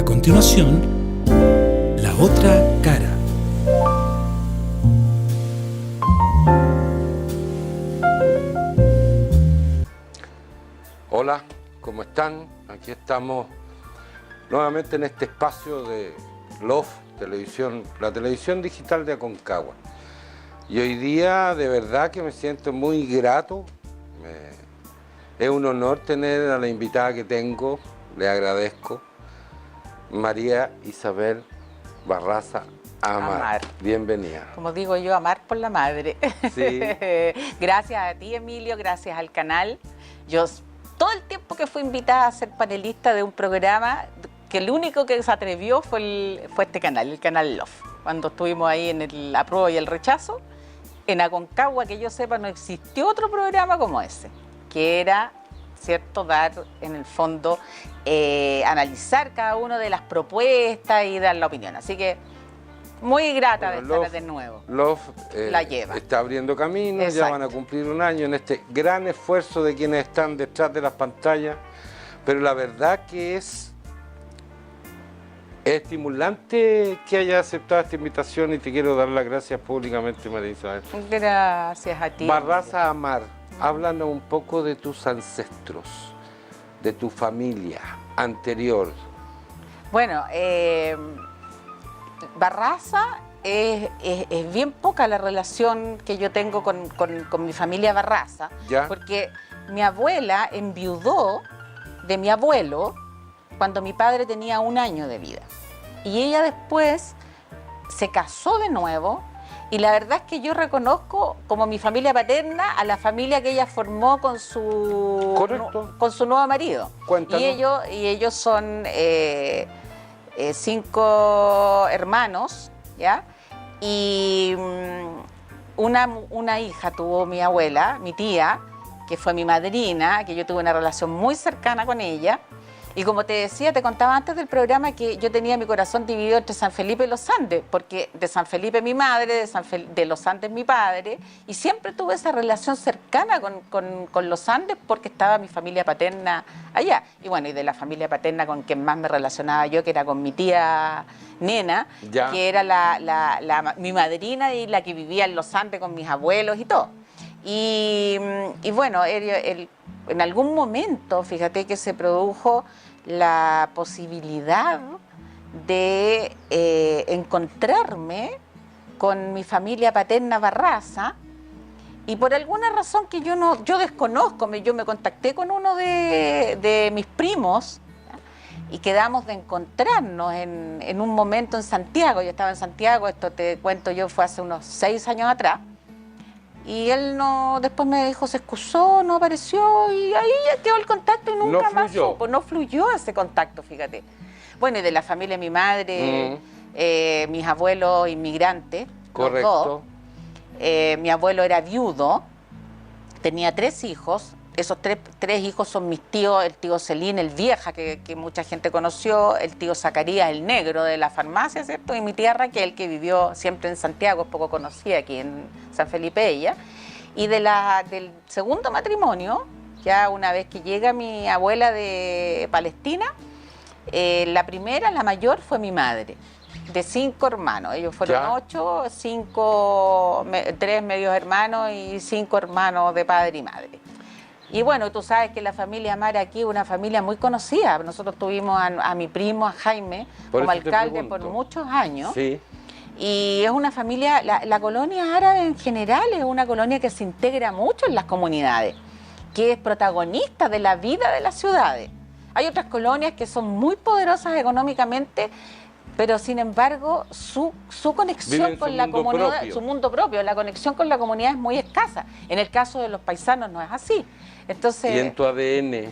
continuación, La Otra Cara. Hola, ¿cómo están? Aquí estamos nuevamente en este espacio de LOF Televisión, la televisión digital de Aconcagua. Y hoy día de verdad que me siento muy grato. Es un honor tener a la invitada que tengo, le agradezco, María Isabel Barraza Amar. Bienvenida. Como digo yo, amar por la madre. Sí. Gracias a ti, Emilio, gracias al canal. Yo todo el tiempo que fui invitada a ser panelista de un programa, que el único que se atrevió fue este canal, el canal Love. Cuando estuvimos ahí en el apruebo y el rechazo, en Aconcagua, que yo sepa, no existió otro programa como ese, que era, ¿cierto?, dar, en el fondo, analizar cada una de las propuestas y dar la opinión. Así que muy grata de estar de nuevo. Love la lleva. Está abriendo camino, Exacto. Ya van a cumplir un año en este gran esfuerzo de quienes están detrás de las pantallas, pero la verdad que es estimulante que hayas aceptado esta invitación y te quiero dar las gracias públicamente, María Isabel. Gracias a ti. Barraza Amar, háblanos un poco de tus ancestros, de tu familia anterior. Bueno, Barraza es bien poca la relación que yo tengo con mi familia Barraza, ¿Ya? Porque mi abuela enviudó de mi abuelo cuando mi padre tenía 1 año de vida. Y ella después se casó de nuevo, y la verdad es que yo reconozco como mi familia paterna a la familia que ella formó con su, con su nuevo marido. Cuéntanos. Y ellos son 5 hermanos, ¿ya? Y una hija tuvo mi abuela, mi tía, que fue mi madrina, que yo tuve una relación muy cercana con ella. Y como te decía, te contaba antes del programa que yo tenía mi corazón dividido entre San Felipe y Los Andes, porque de San Felipe mi madre, de Los Andes mi padre, y siempre tuve esa relación cercana con Los Andes porque estaba mi familia paterna allá. Y bueno, y de la familia paterna con quien más me relacionaba yo, que era con mi tía Nena, ¿Ya? Que era mi madrina y la que vivía en Los Andes con mis abuelos y todo. Y bueno, en algún momento, fíjate que se produjo la posibilidad de encontrarme con mi familia paterna Barraza, y por alguna razón que yo desconozco, yo me contacté con uno de mis primos, ¿ya? Y quedamos de encontrarnos en un momento en Santiago. Yo estaba en Santiago, esto te cuento yo, fue hace unos 6 años atrás. Y él después me dijo, se excusó, no apareció, y ahí ya quedó el contacto y nunca más supo. No fluyó ese contacto, fíjate. Bueno, y de la familia de mi madre, mis abuelos inmigrantes, Correcto. los dos. Mi abuelo era viudo, tenía 3 hijos. Esos tres hijos son mis tíos, el tío Celín, el Vieja, que mucha gente conoció, el tío Zacarías, el negro de la farmacia, ¿cierto? Y mi tía Raquel, que vivió siempre en Santiago, poco conocida aquí en San Felipe ella. Y del segundo matrimonio, ya una vez que llega mi abuela de Palestina, la primera, la mayor, fue mi madre, de 5 hermanos. Ellos fueron 8, 3 medios hermanos y 5 hermanos de padre y madre. Y bueno, tú sabes que la familia Amar aquí es una familia muy conocida. Nosotros tuvimos a mi primo, a Jaime, como alcalde por muchos años. Sí. Y es una familia, la colonia árabe en general es una colonia que se integra mucho en las comunidades, que es protagonista de la vida de las ciudades. Hay otras colonias que son muy poderosas económicamente, pero sin embargo su conexión con la comunidad, su mundo propio, la conexión con la comunidad es muy escasa. En el caso de los paisanos no es así. Entonces, y en tu ADN,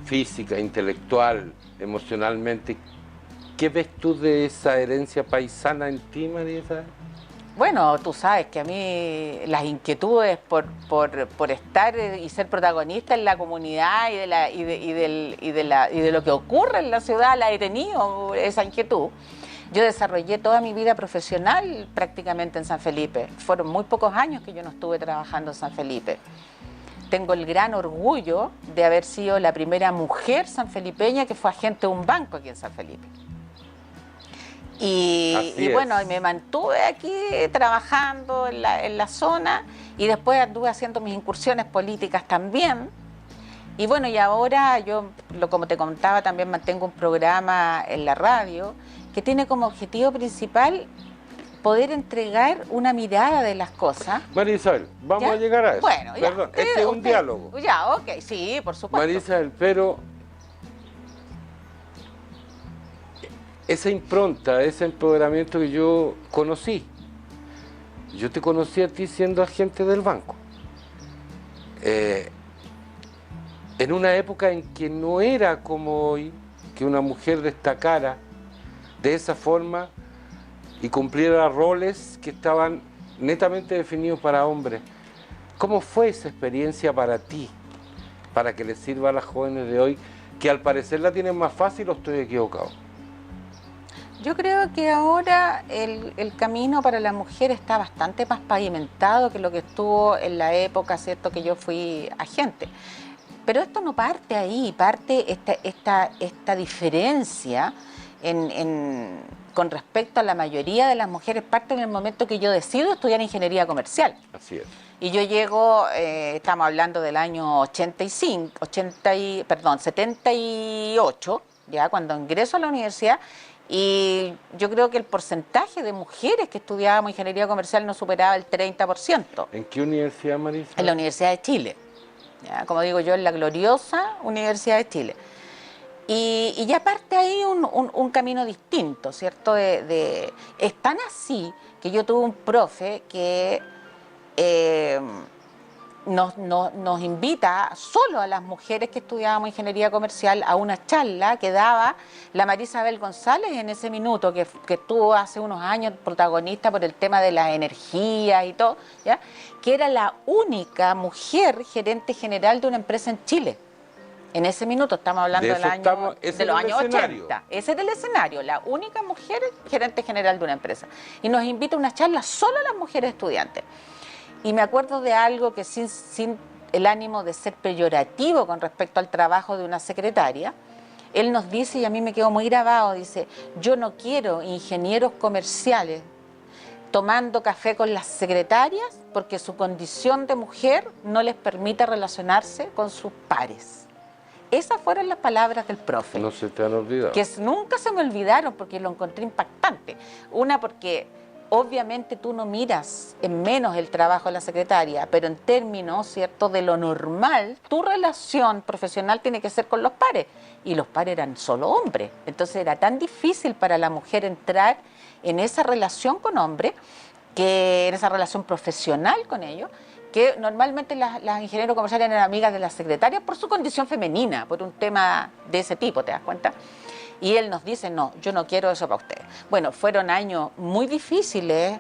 física, intelectual, emocionalmente, ¿qué ves tú de esa herencia paisana en ti, María Isabel? Bueno, tú sabes que a mí las inquietudes por estar y ser protagonista en la comunidad y de lo que ocurre en la ciudad, la he tenido, esa inquietud. Yo desarrollé toda mi vida profesional prácticamente en San Felipe. Fueron muy pocos años que yo no estuve trabajando en San Felipe. Tengo el gran orgullo de haber sido la primera mujer sanfelipeña que fue agente de un banco aquí en San Felipe. Y bueno, y me mantuve aquí trabajando en la zona y después anduve haciendo mis incursiones políticas también. Y bueno, y ahora yo, como te contaba, también mantengo un programa en la radio que tiene como objetivo principal poder entregar una mirada de las cosas. María Isabel, vamos ¿Ya? a llegar a eso. Bueno, ya. Perdón, este es un diálogo. Ya, ok, sí, por supuesto. María Isabel, pero esa impronta, ese empoderamiento que yo conocí, yo te conocí a ti siendo agente del banco. En una época en que no era como hoy, que una mujer destacara de esa forma y cumpliera roles que estaban netamente definidos para hombres. ¿Cómo fue esa experiencia para ti? Para que les sirva a las jóvenes de hoy, que al parecer la tienen más fácil, ¿o estoy equivocado? Yo creo que ahora el camino para la mujer está bastante más pavimentado que lo que estuvo en la época, ¿cierto?, que yo fui agente. Pero esto no parte ahí, parte esta diferencia con respecto a la mayoría de las mujeres, parte en el momento que yo decido estudiar ingeniería comercial. Así es. Y yo llego, estamos hablando del año 78, ya cuando ingreso a la universidad, y yo creo que el porcentaje de mujeres que estudiábamos ingeniería comercial no superaba el 30%. ¿En qué universidad, Marisa? En la Universidad de Chile. Ya, como digo yo, en la gloriosa Universidad de Chile. Y ya parte ahí un camino distinto, ¿cierto? Es tan así que yo tuve un profe que nos invita solo a las mujeres que estudiábamos ingeniería comercial a una charla que daba la María Isabel González en ese minuto, que estuvo hace unos años protagonista por el tema de las energías y todo, ¿ya? Que era la única mujer gerente general de una empresa en Chile. En ese minuto, estamos hablando de los años 80. Ese era el escenario, la única mujer gerente general de una empresa. Y nos invita a una charla solo a las mujeres estudiantes. Y me acuerdo de algo que sin el ánimo de ser peyorativo con respecto al trabajo de una secretaria, él nos dice, y a mí me quedó muy grabado, dice, yo no quiero ingenieros comerciales tomando café con las secretarias porque su condición de mujer no les permite relacionarse con sus pares. Esas fueron las palabras del profe. No se te han olvidado. Que nunca se me olvidaron porque lo encontré impactante. Una, porque obviamente tú no miras en menos el trabajo de la secretaria, pero en términos, ¿cierto?, de lo normal, tu relación profesional tiene que ser con los pares. Y los pares eran solo hombres. Entonces era tan difícil para la mujer entrar en esa relación con hombres, que en esa relación profesional con ellos, que normalmente las ingenieros comerciales eran amigas de las secretarias por su condición femenina, por un tema de ese tipo, ¿te das cuenta? Y él nos dice, no, yo no quiero eso para ustedes. Bueno, fueron años muy difíciles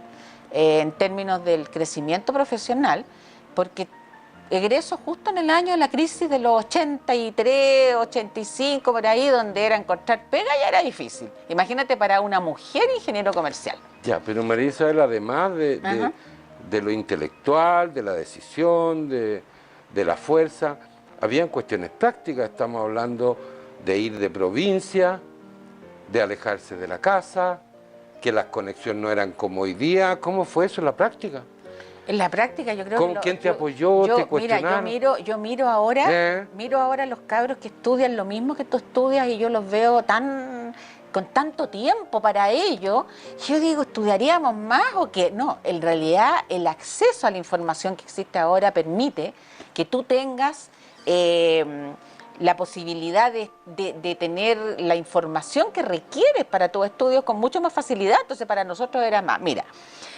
en términos del crecimiento profesional, porque egreso justo en el año de la crisis de los 83, 85, por ahí, donde era encontrar pega ya era difícil. Imagínate para una mujer ingeniero comercial. Ya, pero María Isabel, además de lo intelectual, de la decisión, de la fuerza, habían cuestiones prácticas. Estamos hablando de ir de provincia, de alejarse de la casa, que las conexiones no eran como hoy día. ¿Cómo fue eso en la práctica? En la práctica yo creo ¿Con que... quién te apoyó, te cuestionaron? Mira, yo miro ahora los cabros que estudian lo mismo que tú estudias y yo los veo con tanto tiempo para ello. Yo digo, ¿estudiaríamos más o qué? No, en realidad el acceso a la información que existe ahora permite que tú tengas la posibilidad de tener la información que requieres para tus estudios con mucho más facilidad. Entonces para nosotros era más. Mira,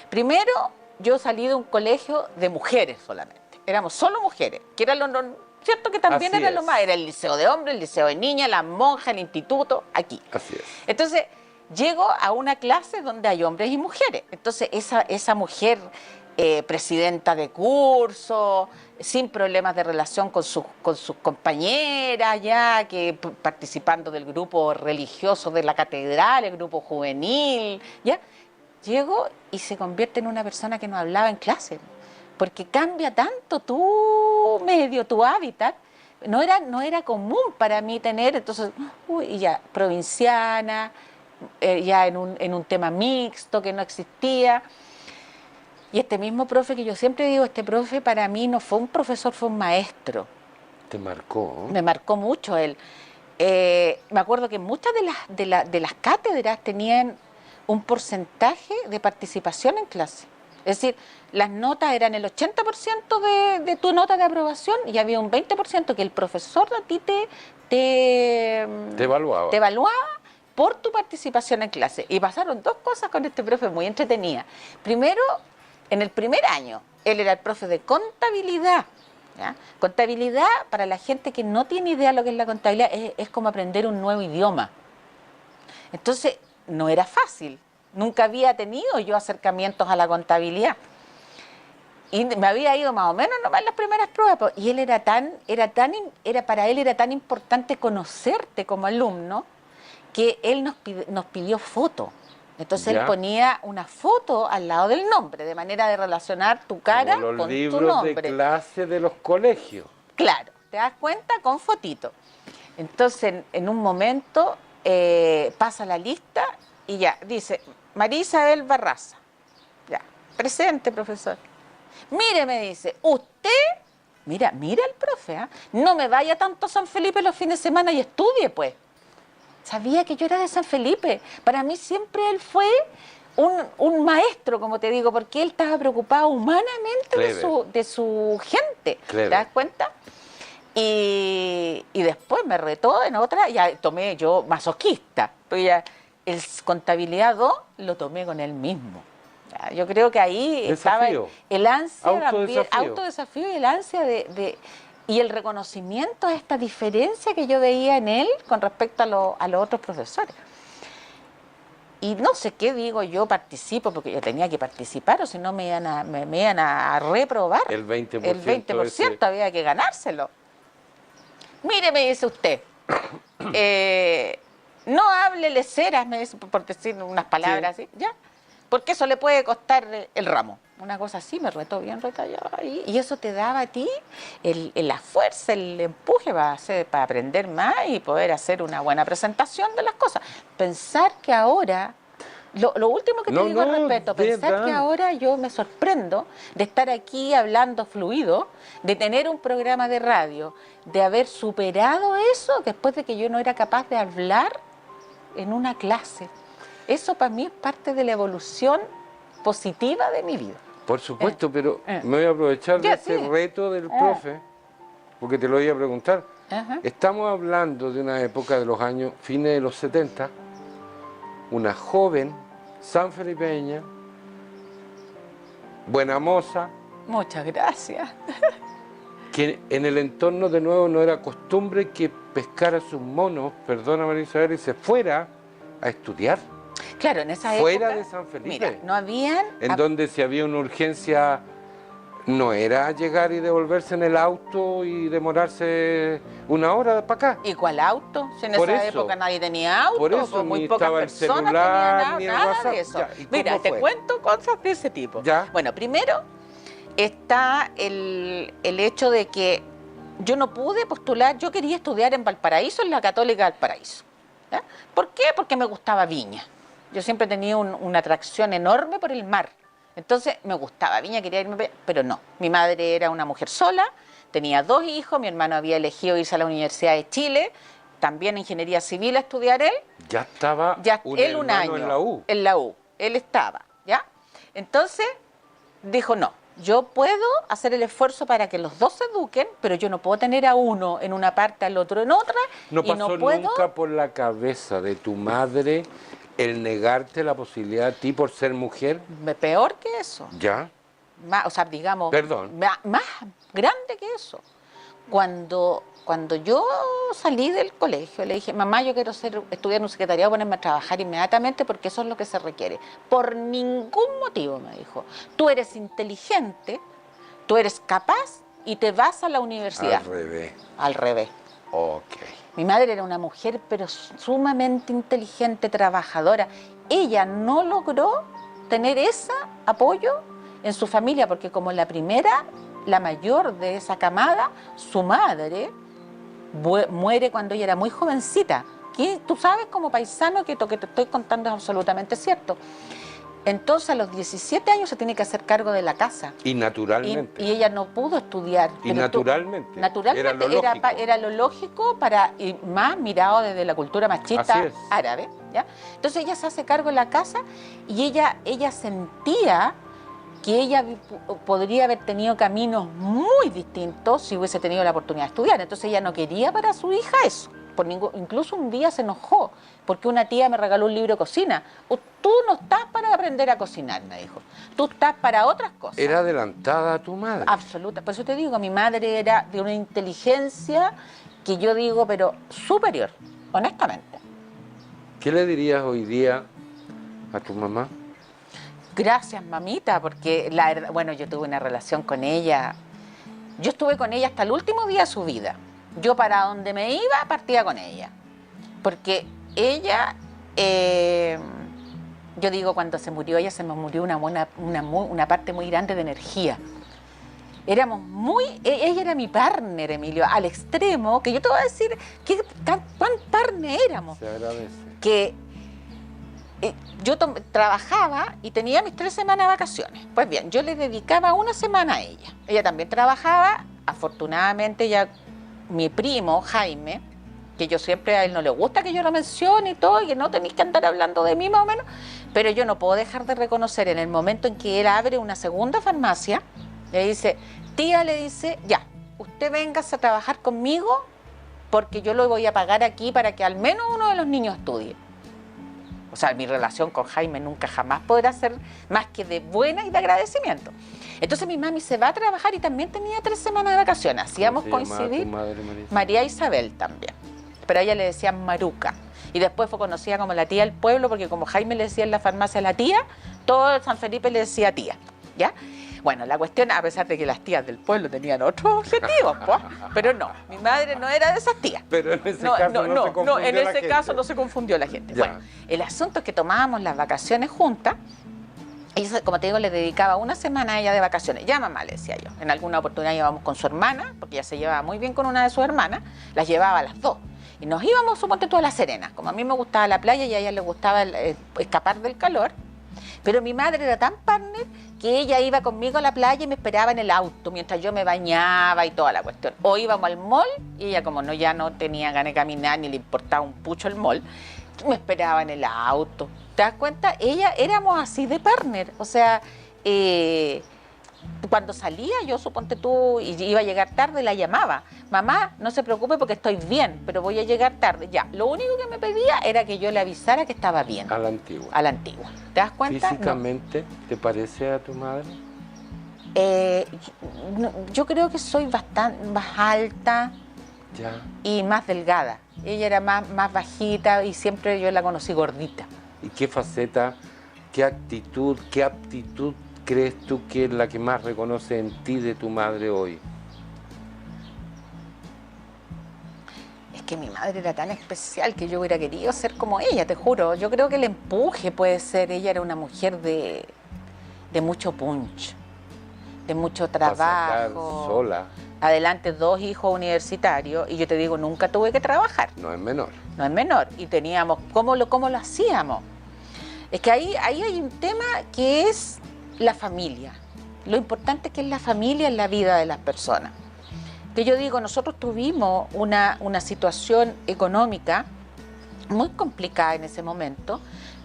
primero yo salí de un colegio de mujeres solamente. Éramos solo mujeres, que era cierto que también era lo más. Era el liceo de hombres, el liceo de niñas, las monjas, el instituto, aquí. Así es. Entonces llego a una clase donde hay hombres y mujeres. Entonces esa mujer presidenta de curso, sin problemas de relación con sus compañeras, ya que participando del grupo religioso de la catedral, el grupo juvenil, ya. Llego y se convierte en una persona que no hablaba en clase, porque cambia tanto tu medio, tu hábitat. No era común para mí tener, entonces, y ya, provinciana, ya en un tema mixto que no existía. Y este mismo profe que yo siempre digo, este profe para mí no fue un profesor, fue un maestro. Te marcó. Me marcó mucho él. Me acuerdo que muchas de las cátedras tenían un porcentaje de participación en clase. Es decir, las notas eran el 80% de tu nota de aprobación y había un 20% que el profesor a ti te evaluaba por tu participación en clase. Y pasaron dos cosas con este profe muy entretenidas. Primero, en el primer año, él era el profe de contabilidad. ¿Ya? Contabilidad, para la gente que no tiene idea de lo que es la contabilidad, es como aprender un nuevo idioma. Entonces, no era fácil. Nunca había tenido yo acercamientos a la contabilidad. Y me había ido más o menos nomás en las primeras pruebas. Y él para él era tan importante conocerte como alumno que él nos pidió foto. Entonces él ponía una foto al lado del nombre, de manera de relacionar tu cara con tu libros nombre. de clase de los colegios. Claro, te das cuenta con fotito. Entonces en un momento pasa la lista y ya, dice, María Isabel Barraza. Ya, presente, profesor. Mire, me dice, usted, mira el profe, no me vaya tanto a San Felipe los fines de semana y estudie, pues. Sabía que yo era de San Felipe. Para mí siempre él fue un maestro, como te digo, porque él estaba preocupado humanamente de su gente. Clever. ¿Te das cuenta? Y después me retó en otra, ya tomé yo masoquista. Pues ya, el contabilidad 2 lo tomé con él mismo. Ya, yo creo que ahí estaba el ansia, autodesafío y el ansia y el reconocimiento a esta diferencia que yo veía en él con respecto a los otros profesores. Y no sé qué digo, yo participo, porque yo tenía que participar, o si no me iban a reprobar. El 20%. El 20% había que ganárselo. Mire, me dice usted, no hable leceras, me dice, por decir unas palabras así, ¿ya? Porque eso le puede costar el ramo. Una cosa así, me retó bien retallado ahí. Y eso te daba a ti la fuerza, el empuje para aprender más y poder hacer una buena presentación de las cosas. Pensar que ahora, lo último que te digo al respecto, pensar que ahora yo me sorprendo de estar aquí hablando fluido, de tener un programa de radio, de haber superado eso después de que yo no era capaz de hablar en una clase. Eso para mí es parte de la evolución positiva de mi vida. Por supuesto, pero me voy a aprovechar de ese reto del profe, porque te lo voy a preguntar. Estamos hablando de una época de los años, fines de los 70, una joven sanfelipeña, buena moza. Muchas gracias. Que en el entorno de nuevo no era costumbre que pescara sus monos, perdona María Isabel, y se fuera a estudiar. Claro, en esa fuera época, de San Felipe. Mira, no habían... En donde si había una urgencia, no era llegar y devolverse en el auto y demorarse una hora para acá. ¿Y cuál auto? Si en Por esa eso, época nadie tenía auto, por eso, pues muy ni pocas estaba el personas celular, tenían ni el nada WhatsApp. de eso. Ya, ¿y Mira, cómo te fue? cuento cosas de ese tipo. Ya. Bueno, primero está el hecho de que yo no pude postular, yo quería estudiar en Valparaíso, en la Católica Valparaíso. ¿Ya? ¿Por qué? Porque me gustaba Viña. Yo siempre tenía una atracción enorme por el mar. Entonces me gustaba Viña, quería irme, pero no. Mi madre era una mujer sola, tenía 2 hijos, mi hermano había elegido irse a la Universidad de Chile, también ingeniería civil a estudiar él. Ya estaba Él un año en la U. En la U, él estaba, ¿ya? Entonces dijo, no, yo puedo hacer el esfuerzo para que los 2 se eduquen, pero yo no puedo tener a uno en una parte, al otro en otra. No y pasó no puedo... nunca por la cabeza de tu madre el negarte la posibilidad a ti por ser mujer. Peor que eso. ¿Ya? Más, o sea, digamos, Perdón. más grande que eso. Cuando yo salí del colegio, le dije, mamá, yo quiero estudiar en un secretariado, ponerme a trabajar inmediatamente porque eso es lo que se requiere. Por ningún motivo, me dijo. Tú eres inteligente, tú eres capaz y te vas a la universidad. Al revés. Al revés. Ok. Mi madre era una mujer, pero sumamente inteligente, trabajadora. Ella no logró tener ese apoyo en su familia, porque como la primera, la mayor de esa camada, su madre muere cuando ella era muy jovencita, tú sabes como paisano que lo que te estoy contando es absolutamente cierto. Entonces a los 17 años se tiene que hacer cargo de la casa. Y naturalmente. Y ella no pudo estudiar. Y naturalmente. Naturalmente era lo lógico y más mirado desde la cultura machista árabe. ¿Ya? Entonces ella se hace cargo de la casa y ella sentía que ella podría haber tenido caminos muy distintos si hubiese tenido la oportunidad de estudiar. Entonces ella no quería para su hija eso. Incluso un día se enojó porque una tía me regaló un libro de cocina. Tú no estás para aprender a cocinar, me dijo. Tú estás para otras cosas. ¿Era adelantada a tu madre? Absoluta. Por eso te digo, mi madre era de una inteligencia que yo digo, pero superior, honestamente. ¿Qué le dirías hoy día a tu mamá? Gracias, mamita, porque la verdad, bueno, yo tuve una relación con ella. Yo estuve con ella hasta el último día de su vida. Yo para donde me iba, partía con ella. Porque ella, yo digo, cuando se murió ella, se me murió una parte muy grande de energía. Éramos ella era mi partner, Emilio, al extremo, que yo te voy a decir cuán partner éramos. Se agradece. Que yo trabajaba y tenía mis 3 semanas de vacaciones. Pues bien, yo le dedicaba 1 semana a ella. Ella también trabajaba, afortunadamente ya mi primo, Jaime, que yo siempre a él no le gusta que yo lo mencione y todo, y que no tenéis que andar hablando de mí más o menos, pero yo no puedo dejar de reconocer en el momento en que él abre una segunda farmacia, le dice, tía, le dice, ya, usted véngase a trabajar conmigo porque yo lo voy a pagar aquí para que al menos uno de los niños estudie. O sea, mi relación con Jaime nunca jamás podrá ser más que de buena y de agradecimiento. Entonces mi mami se va a trabajar y también tenía 3 semanas de vacaciones. Hacíamos coincidir. María Isabel también. Pero a ella le decían Maruca. Y después fue conocida como la tía del pueblo, porque como Jaime le decía en la farmacia la tía, todo San Felipe le decía tía. ¿Ya? Bueno, la cuestión, a pesar de que las tías del pueblo tenían otros objetivos, pues, pero no, mi madre no era de esas tías. Pero en ese caso no se confundió en ese caso no se confundió la gente. Ya. Bueno, el asunto es que tomábamos las vacaciones juntas. Ella, como te digo, le dedicaba 1 semana a ella de vacaciones. Ya, mamá, le decía yo. En alguna oportunidad íbamos con su hermana, porque ella se llevaba muy bien con una de sus hermanas, las llevaba a las 2. Y nos íbamos, suponte tú, a La Serena. Como a mí me gustaba la playa y a ella le gustaba escapar del calor. Pero mi madre era tan partner que ella iba conmigo a la playa y me esperaba en el auto mientras yo me bañaba y toda la cuestión. O íbamos al mall y ella, como ya no tenía ganas de caminar ni le importaba un pucho el mall, me esperaba en el auto. ¿Te das cuenta? Éramos así de partner. O sea, cuando salía yo, suponte tú, y iba a llegar tarde, la llamaba. Mamá, no se preocupe porque estoy bien, pero voy a llegar tarde. Ya, lo único que me pedía era que yo le avisara que estaba bien. A la antigua. A la antigua. ¿Te das cuenta? ¿Físicamente te parece a tu madre? Yo creo que soy bastante más alta y más delgada. Ella era más bajita y siempre yo la conocí gordita. ¿Y qué faceta, qué actitud, qué aptitud crees tú que es la que más reconoce en ti de tu madre hoy? Es que mi madre era tan especial que yo hubiera querido ser como ella, te juro. Yo creo que el empuje puede ser. Ella era una mujer de mucho punch, de mucho trabajo. Sola. Adelante 2 hijos universitarios y yo te digo, nunca tuve que trabajar. No es menor. No es menor. Y teníamos, ¿cómo lo hacíamos? Es que ahí hay un tema que es la familia. Lo importante que es la familia en la vida de las personas. Que yo digo, nosotros tuvimos una situación económica muy complicada en ese momento,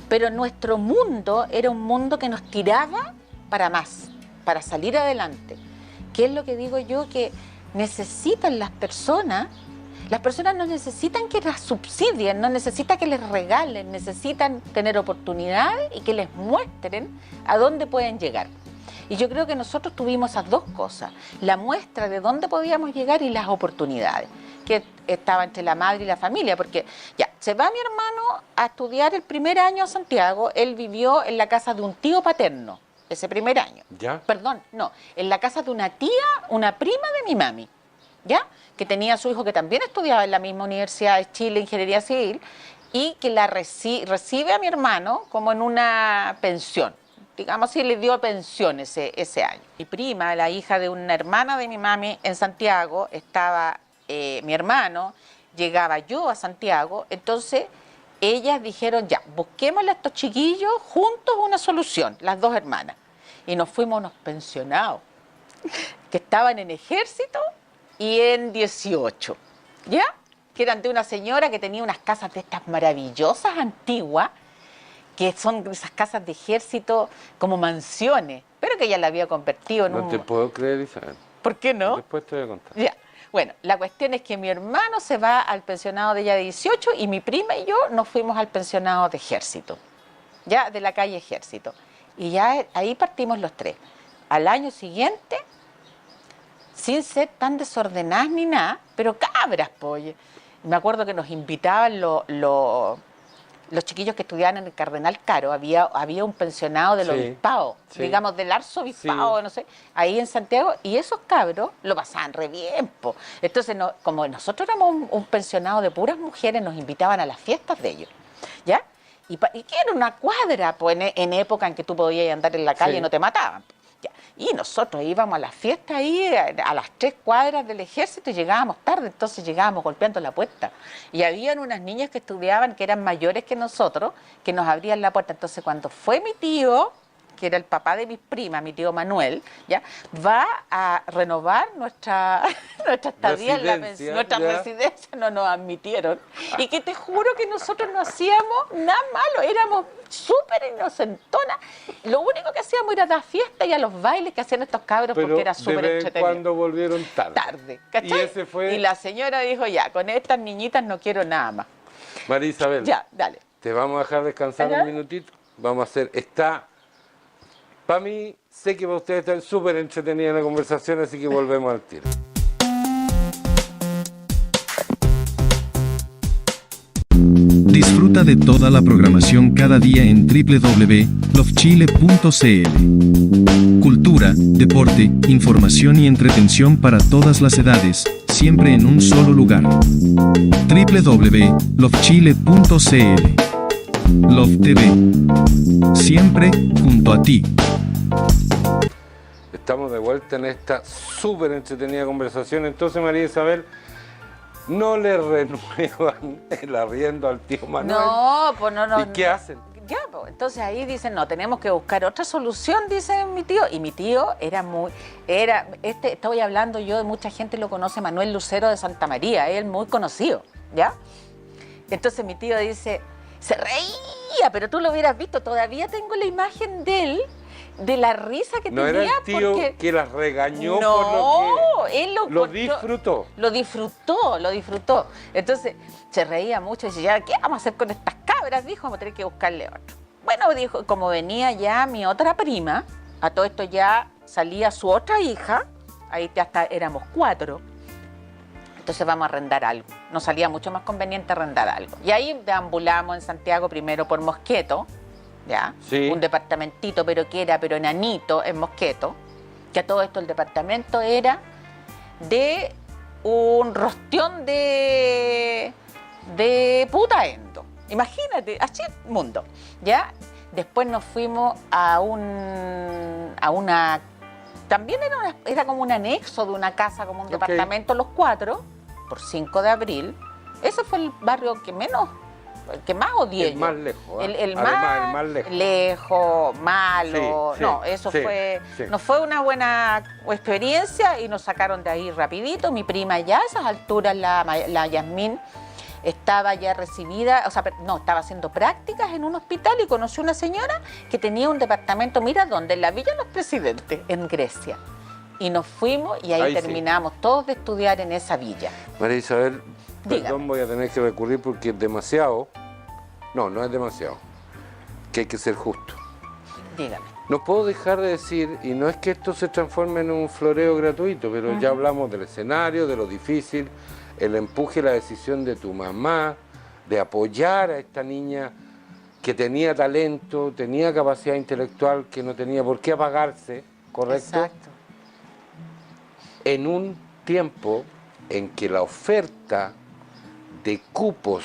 pero nuestro mundo era un mundo que nos tiraba para más, para salir adelante. ¿Qué es lo que digo yo? Que necesitan las personas no necesitan que las subsidien, no necesitan que les regalen, necesitan tener oportunidades y que les muestren a dónde pueden llegar. Y yo creo que nosotros tuvimos esas 2 cosas, la muestra de dónde podíamos llegar y las oportunidades, que estaba entre la madre y la familia, porque ya, se va mi hermano a estudiar el primer año a Santiago, él vivió en la casa de un tío paterno, ese primer año. ¿Ya? Perdón, no, en la casa de una tía, una prima de mi mami, ¿ya? Que tenía a su hijo que también estudiaba en la misma Universidad de Chile, Ingeniería Civil, y que la recibe a mi hermano como en una pensión. Digamos así, le dio pensión ese año. Mi prima, la hija de una hermana de mi mami en Santiago, estaba mi hermano, llegaba yo a Santiago, entonces ellas dijeron, ya, busquémosle a estos chiquillos juntos una solución, las dos hermanas. Y nos fuimos a unos pensionados que estaban en ejército y en 18, ¿ya? Que eran de una señora que tenía unas casas de estas maravillosas antiguas, que son esas casas de ejército como mansiones, pero que ella la había convertido en No un... te puedo creer, Isabel. ¿Por qué no? Después te voy a contar. Ya. Bueno, la cuestión es que mi hermano se va al pensionado de ella de 18 y mi prima y yo nos fuimos al pensionado de ejército, ya de la calle Ejército. Y ya ahí partimos los tres. Al año siguiente, sin ser tan desordenadas ni nada, pero cabras, pues. Me acuerdo que nos invitaban los chiquillos que estudiaban en el Cardenal Caro, había un pensionado del obispado, digamos del arzobispado, no sé, ahí en Santiago, y esos cabros lo pasaban re bien, po. Entonces, como nosotros éramos un pensionado de puras mujeres, nos invitaban a las fiestas de ellos, ¿ya? Y que era una cuadra, pues en época en que tú podías andar en la calle y no te mataban. Ya. Y nosotros íbamos a la fiesta ahí, a las 3 cuadras del ejército, y llegábamos tarde, entonces llegábamos golpeando la puerta. Y habían unas niñas que estudiaban, que eran mayores que nosotros, que nos abrían la puerta. Entonces cuando fue mi tío, que era el papá de mis primas, mi tío Manuel, ¿ya? Va a renovar nuestra estadía en la pensión, nuestra residencia, no nos admitieron. Y que te juro que nosotros no hacíamos nada malo, éramos súper inocentonas. Lo único que hacíamos era dar fiesta y a los bailes que hacían estos cabros, porque era súper entretenido. Cuando volvieron tarde. Tarde, ¿cachai? Y ese fue... Y la señora dijo, ya, con estas niñitas no quiero nada más. María Isabel, Ya, dale. te vamos a dejar descansar un minutito. Vamos a hacer... Para mí, sé que para ustedes está súper entretenida la conversación, así que volvemos al tiro. Disfruta de toda la programación cada día en www.lofchile.cl. Cultura, deporte, información y entretención para todas las edades, siempre en un solo lugar. www.lofchile.cl. Love TV. Siempre junto a ti. Estamos de vuelta en esta súper entretenida conversación. Entonces, María Isabel, no le renuevan el arriendo al tío Manuel. No, pues no. ¿Y qué hacen? Ya, pues, entonces ahí dicen, no, tenemos que buscar otra solución, dice mi tío. Y mi tío estoy hablando yo de mucha gente lo conoce, Manuel Lucero de Santa María, él muy conocido, ¿ya? Entonces mi tío dice, se reía, pero tú lo hubieras visto, todavía tengo la imagen de él, de la risa que ¿No tenía. era el tío porque... que las regañó no, por lo que él lo disfrutó? Lo disfrutó. Entonces se reía mucho y decía, ¿qué vamos a hacer con estas cabras? Dijo, vamos a tener que buscarle otro. Bueno, dijo, como venía ya mi otra prima, a todo esto ya salía su otra hija, ahí ya hasta éramos 4. Entonces vamos a arrendar algo. Nos salía mucho más conveniente arrendar algo. Y ahí deambulamos en Santiago primero por Mosqueto, ¿ya? Sí. Un departamentito, pero enanito en Mosqueto. Que a todo esto el departamento era de un rostión de Putaendo. Imagínate, así el mundo, ¿ya? Después nos fuimos a una... También era como un anexo de una casa, como un departamento, los 4, por 5 de abril. Ese fue el barrio que más odié. El más lejos. El más lejos. Lejos, malo. Sí, no, eso fue... Sí. No fue una buena experiencia y nos sacaron de ahí rapidito. Mi prima ya a esas alturas, la Yasmín, estaba ya recibida, estaba haciendo prácticas en un hospital y conoció una señora que tenía un departamento, mira dónde, en la Villa de los Presidentes, en Grecia. Y nos fuimos y ahí terminamos todos de estudiar en esa villa. María Isabel, Dígame. perdón, voy a tener que recurrir porque es demasiado. No es demasiado. Que hay que ser justo. Dígame. No puedo dejar de decir, y no es que esto se transforme en un floreo gratuito, pero ya hablamos del escenario, de lo difícil, el empuje, la decisión de tu mamá, de apoyar a esta niña que tenía talento, tenía capacidad intelectual, que no tenía por qué apagarse, ¿correcto? Exacto. En un tiempo en que la oferta de cupos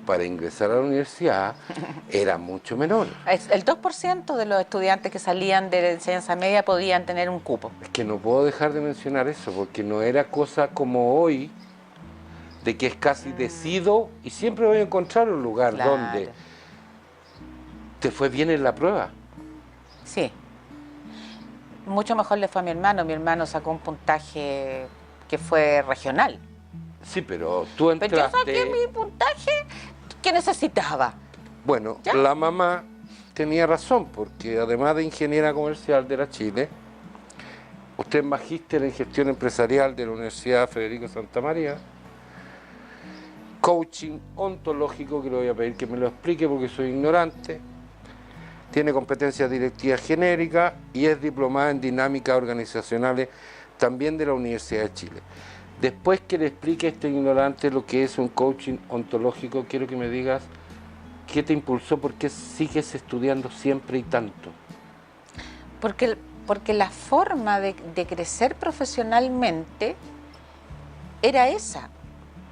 para ingresar a la universidad era mucho menor. El 2% de los estudiantes que salían de la enseñanza media podían tener un cupo. Es que no puedo dejar de mencionar eso, porque no era cosa como hoy, de que es casi decido y siempre voy a encontrar un lugar Claro. donde te fue bien en la prueba. Sí. Mucho mejor le fue a mi hermano. Mi hermano sacó un puntaje que fue regional. Sí, pero tú Pero entraste... yo saqué mi puntaje que necesitaba. Bueno, ¿Ya? la mamá tenía razón, porque además de ingeniera comercial de la Chile, usted es magíster en gestión empresarial de la Universidad Federico Santa María, coaching ontológico, que le voy a pedir que me lo explique porque soy ignorante, tiene competencias directivas genéricas y es diplomada en dinámicas organizacionales también de la Universidad de Chile. Después que le explique a este ignorante lo que es un coaching ontológico, quiero que me digas qué te impulsó, por qué sigues estudiando siempre y tanto. Porque la forma de crecer profesionalmente era esa.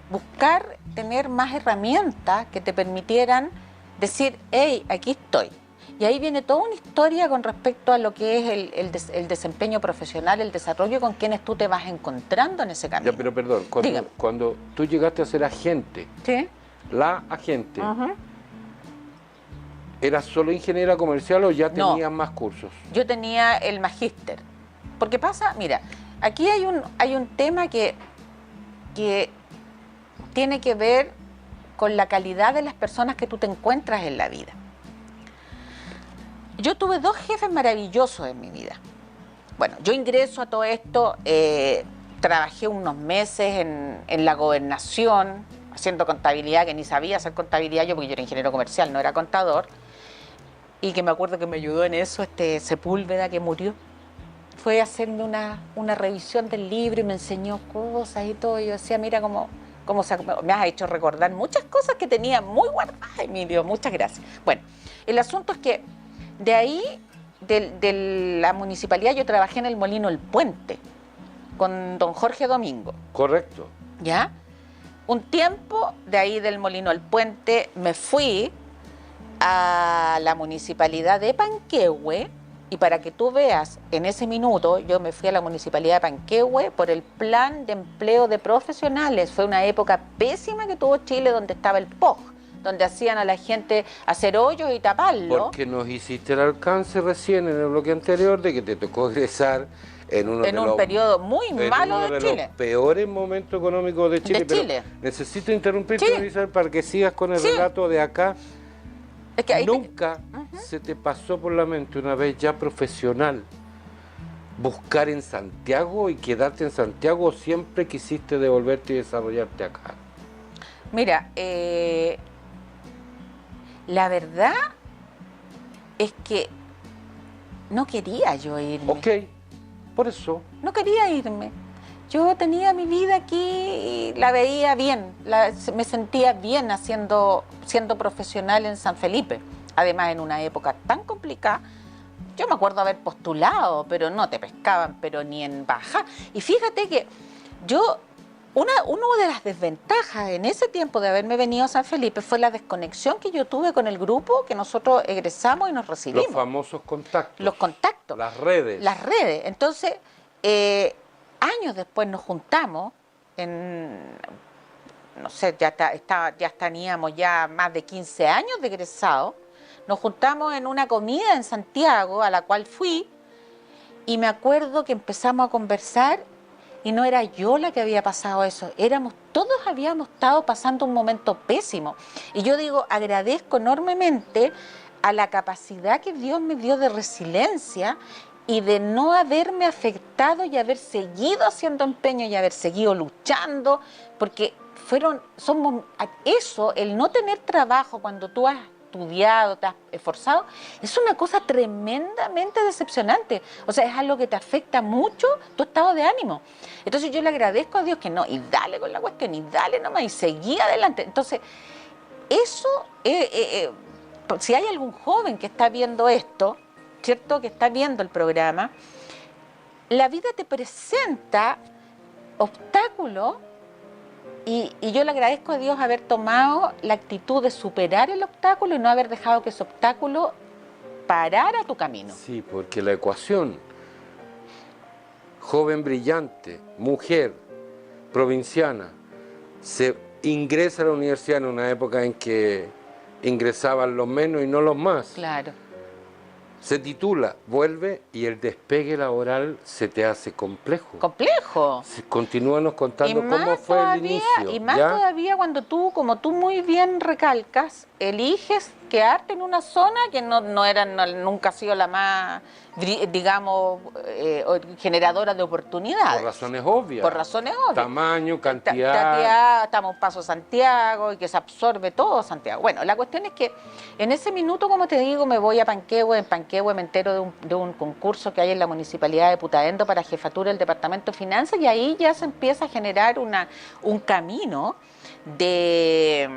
Buscar tener más herramientas que te permitieran decir, hey, aquí estoy. Y ahí viene toda una historia con respecto a lo que es el desempeño profesional, el desarrollo con quienes tú te vas encontrando en ese camino. Ya, pero perdón, Dígame. cuando tú llegaste a ser agente, ¿Sí? la agente, Ujú. ¿eras solo ingeniera comercial o ya No. tenías más cursos? Yo tenía el magíster. Porque pasa, mira, aquí hay un tema que tiene que ver con la calidad de las personas que tú te encuentras en la vida. Yo tuve 2 jefes maravillosos en mi vida. Bueno, yo ingreso a todo esto, trabajé unos meses en la gobernación, haciendo contabilidad, que ni sabía hacer contabilidad yo, porque yo era ingeniero comercial, no era contador. Y que me acuerdo que me ayudó en eso Sepúlveda, que murió. Fue a hacerme una revisión del libro y me enseñó cosas y todo. Y yo decía, mira cómo me has hecho recordar muchas cosas que tenía muy guardadas, Emilio, muchas gracias. Bueno, el asunto es que de ahí, de la municipalidad, yo trabajé en el Molino El Puente, con don Jorge Domingo. Correcto. ¿Ya? Un tiempo de ahí del Molino El Puente me fui a la municipalidad de Panquehue, y para que tú veas, en ese minuto yo me fui a la municipalidad de Panquehue por el plan de empleo de profesionales. Fue una época pésima que tuvo Chile, donde estaba el POG, donde hacían a la gente hacer hoyos y taparlo. Porque nos hiciste el alcance recién en el bloque anterior de que te tocó egresar en uno en un periodo muy malo uno de de Chile. los peores momentos económicos de Chile. De Chile. Pero necesito interrumpirte, Sí. Isabel, para que sigas con el Sí. relato de acá. Es que ahí Nunca se te pasó por la mente, una vez ya profesional, buscar en Santiago y quedarte en Santiago, o siempre quisiste devolverte y desarrollarte acá. Mira, la verdad es que no quería yo irme. Ok, por eso. No quería irme. Yo tenía mi vida aquí y la veía bien, me sentía bien siendo profesional en San Felipe. Además, en una época tan complicada, yo me acuerdo haber postulado, pero no te pescaban, pero ni en baja. Y fíjate que una de las desventajas en ese tiempo de haberme venido a San Felipe fue la desconexión que yo tuve con el grupo que nosotros egresamos y nos recibimos. Los famosos contactos. Los contactos. Las redes. Las redes. Entonces, años después nos juntamos no sé, ya teníamos ya más de 15 años de egresados. Nos juntamos en una comida en Santiago, a la cual fui, y me acuerdo que empezamos a conversar y no era yo la que había pasado eso, todos habíamos estado pasando un momento pésimo. Y yo digo, agradezco enormemente a la capacidad que Dios me dio de resiliencia y de no haberme afectado y haber seguido haciendo empeño y haber seguido luchando, porque el no tener trabajo cuando tú has estudiado, te has esforzado, es una cosa tremendamente decepcionante. O sea, es algo que te afecta mucho tu estado de ánimo. Entonces yo le agradezco a Dios que no, y dale con la cuestión, y dale nomás, y seguí adelante. Entonces, eso, si hay algún joven que está viendo esto, ¿cierto?, que está viendo el programa, la vida te presenta obstáculos. Y yo le agradezco a Dios haber tomado la actitud de superar el obstáculo y no haber dejado que ese obstáculo parara tu camino. Sí, porque la ecuación, joven brillante, mujer, provinciana, se ingresa a la universidad en una época en que ingresaban los menos y no los más. Claro. Se titula, vuelve y el despegue laboral se te hace complejo. Complejo. Continúanos contando cómo más fue el todavía, inicio. y más ¿ya? todavía cuando tú, como tú muy bien recalcas, eliges quedarte en una zona que nunca ha sido la más, digamos, generadora de oportunidades. Por razones obvias. Por razones obvias. Tamaño, cantidad. Estamos un paso a Santiago y que se absorbe todo Santiago. Bueno, la cuestión es que en ese minuto, como te digo, me voy a Panquehue. En Panquehue me entero de un concurso que hay en la Municipalidad de Putaendo para jefatura del Departamento de Finanzas, y ahí ya se empieza a generar un camino de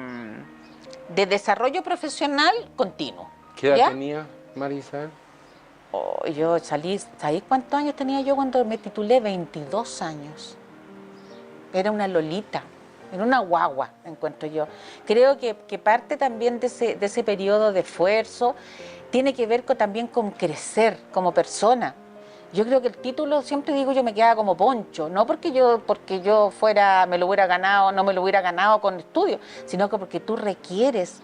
desarrollo profesional continuo. ¿Qué edad ¿ya? tenía María Isabel? Oh, yo salí, ¿sabéis cuántos años tenía yo cuando me titulé? 22 años. Era una lolita, era una guagua, encuentro yo. Creo que parte también de ese periodo de esfuerzo tiene que ver también con crecer como persona. Yo creo que el título, siempre digo yo, me quedaba como poncho, no porque yo me lo hubiera ganado, no me lo hubiera ganado con estudios, sino que porque tú requieres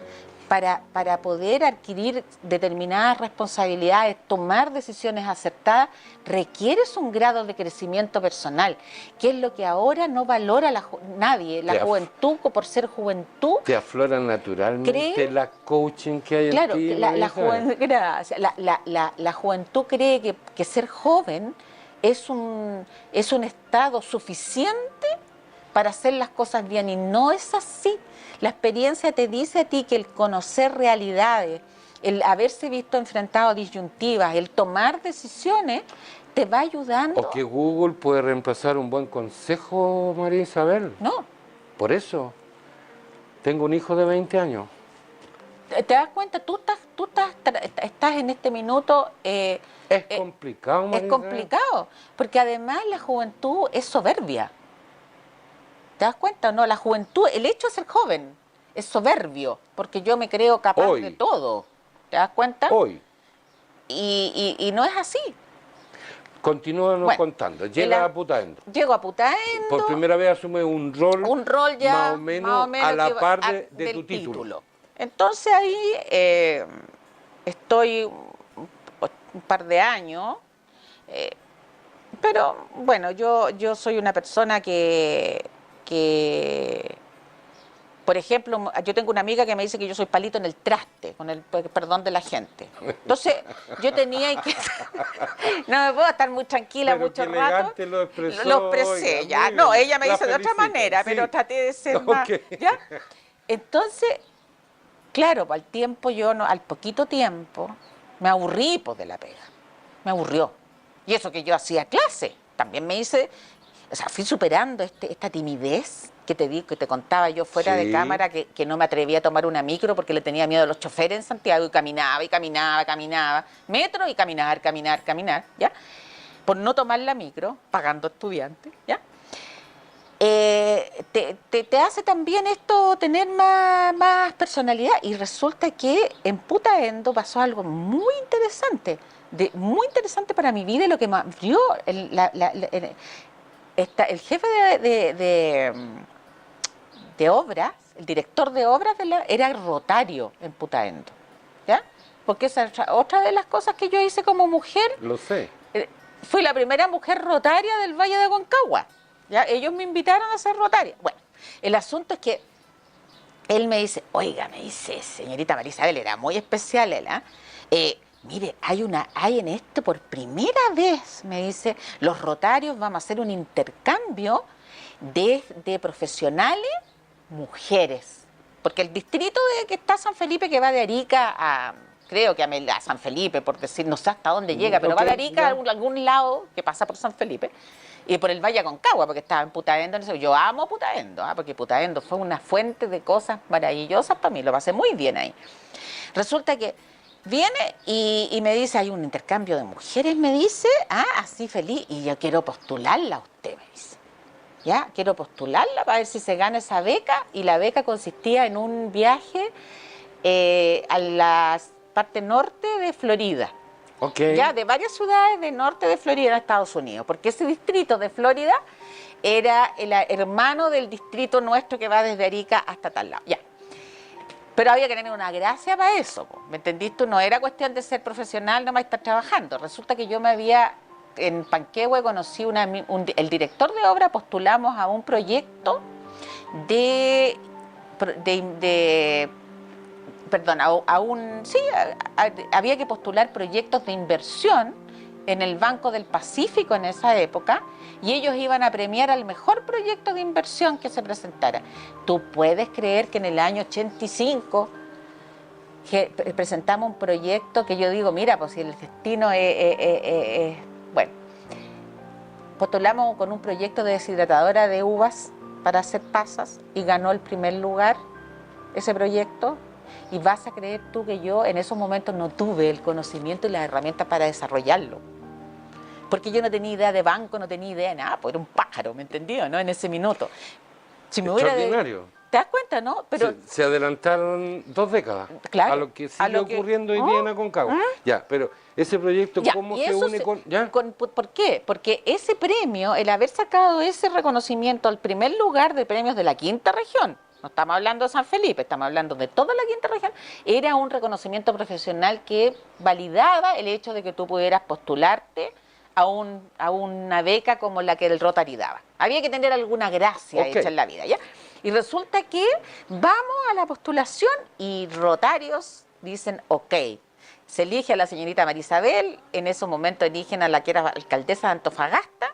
para poder adquirir determinadas responsabilidades, tomar decisiones acertadas, requieres un grado de crecimiento personal, que es lo que ahora no valora nadie, la juventud, por ser juventud. Te aflora naturalmente la coaching que hay Claro, en ti. la juventud cree que ser joven es un estado suficiente para hacer las cosas bien, y no es así. La experiencia te dice a ti que el conocer realidades, el haberse visto enfrentado a disyuntivas, el tomar decisiones, te va ayudando. O que Google puede reemplazar un buen consejo, María Isabel. No. Por eso, tengo un hijo de 20 años. ¿Te das cuenta? Tú estás en este minuto... Es complicado, María Es complicado, porque además la juventud es soberbia. ¿Te das cuenta o no? La juventud, el hecho de ser joven, es soberbio, porque yo me creo capaz de todo. ¿Te das cuenta? Hoy. Y no es así. Continúanos contando. Llega a Putaendo. Llego a Putaendo. Por primera vez asume un rol ya más o menos a la par de tu título. Entonces ahí estoy un par de años, pero bueno, yo soy una persona que, por ejemplo, yo tengo una amiga que me dice que yo soy palito en el traste, con el perdón de la gente. Entonces, yo tenía que... no me puedo estar muy tranquila mucho rato. Lo expresó, lo expresé, oiga, ya. No, ella me la dice de otra felicito, manera, sí. pero traté de ser más... ¿ya? Entonces, claro, al poquito tiempo, me aburrí de la pega. Me aburrió. Y eso que yo hacía clase, también me hice... O sea, fui superando esta timidez que te contaba yo fuera de cámara, que no me atrevía a tomar una micro porque le tenía miedo a los choferes en Santiago, y caminaba, metro y caminar, ¿ya? Por no tomar la micro, pagando estudiantes, ¿ya? Te hace también esto tener más personalidad, y resulta que en Putaendo pasó algo muy interesante para mi vida, y lo que me abrió el jefe de obras, el director de obras era rotario en Putaendo, ¿ya? Porque esa es otra de las cosas que yo hice como mujer. Lo sé. Fui la primera mujer rotaria del Valle de Aconcagua, ¿ya? Ellos me invitaron a ser rotaria. Bueno, el asunto es que él me dice, oiga, señorita María Isabel, era muy especial él, mire, hay en esto por primera vez, me dice, los rotarios vamos a hacer un intercambio de profesionales mujeres. Porque el distrito que está San Felipe, que va de Arica a, creo que a San Felipe, por decir, no sé hasta dónde llega, pero va de Arica a algún lado que pasa por San Felipe, y por el Valle Aconcagua, porque estaba en Putaendo. Yo amo Putaendo, porque Putaendo fue una fuente de cosas maravillosas para mí, lo pasé muy bien ahí. Resulta que viene y me dice, hay un intercambio de mujeres, me dice, así feliz, y yo quiero postularla a usted, me dice. Ya, quiero postularla para ver si se gana esa beca, y la beca consistía en un viaje a la parte norte de Florida. Ok. Ya de varias ciudades del norte de Florida en Estados Unidos, porque ese distrito de Florida era el hermano del distrito nuestro que va desde Arica hasta tal lado. Ya. Pero había que tener una gracia para eso, po. ¿Me entendiste? No era cuestión de ser profesional, nomás estar trabajando. Resulta que yo en Panquehue conocí el director de obra, postulamos a un proyecto había que postular proyectos de inversión en el Banco del Pacífico en esa época, y ellos iban a premiar al mejor proyecto de inversión que se presentara. ¿Tú puedes creer que en el año 85 presentamos un proyecto que yo digo, mira, pues si el destino bueno, postulamos con un proyecto de deshidratadora de uvas para hacer pasas y ganó el primer lugar ese proyecto? Y vas a creer tú que yo en esos momentos no tuve el conocimiento y las herramientas para desarrollarlo. Porque yo no tenía idea de banco, no tenía idea de nada, pues era un pájaro, ¿me entendió? ¿No? En ese minuto. Si me Extraordinario. ¿Te das cuenta, no? Pero Se adelantaron 2 décadas, claro, a lo que sigue ocurriendo hoy día en Aconcagua. Ya, pero ese proyecto, ¿cómo se une con...? ¿Ya? ¿Por qué? Porque ese premio, el haber sacado ese reconocimiento al primer lugar de premios de la quinta región, no estamos hablando de San Felipe, estamos hablando de toda la quinta región, era un reconocimiento profesional que validaba el hecho de que tú pudieras postularte a una beca como la que el Rotary daba. Había que tener alguna gracia hecha en la vida, ¿ya? Y resulta que vamos a la postulación y Rotarios dicen, ok, se elige a la señorita Marisabel, en esos momentos eligen a la que era alcaldesa de Antofagasta,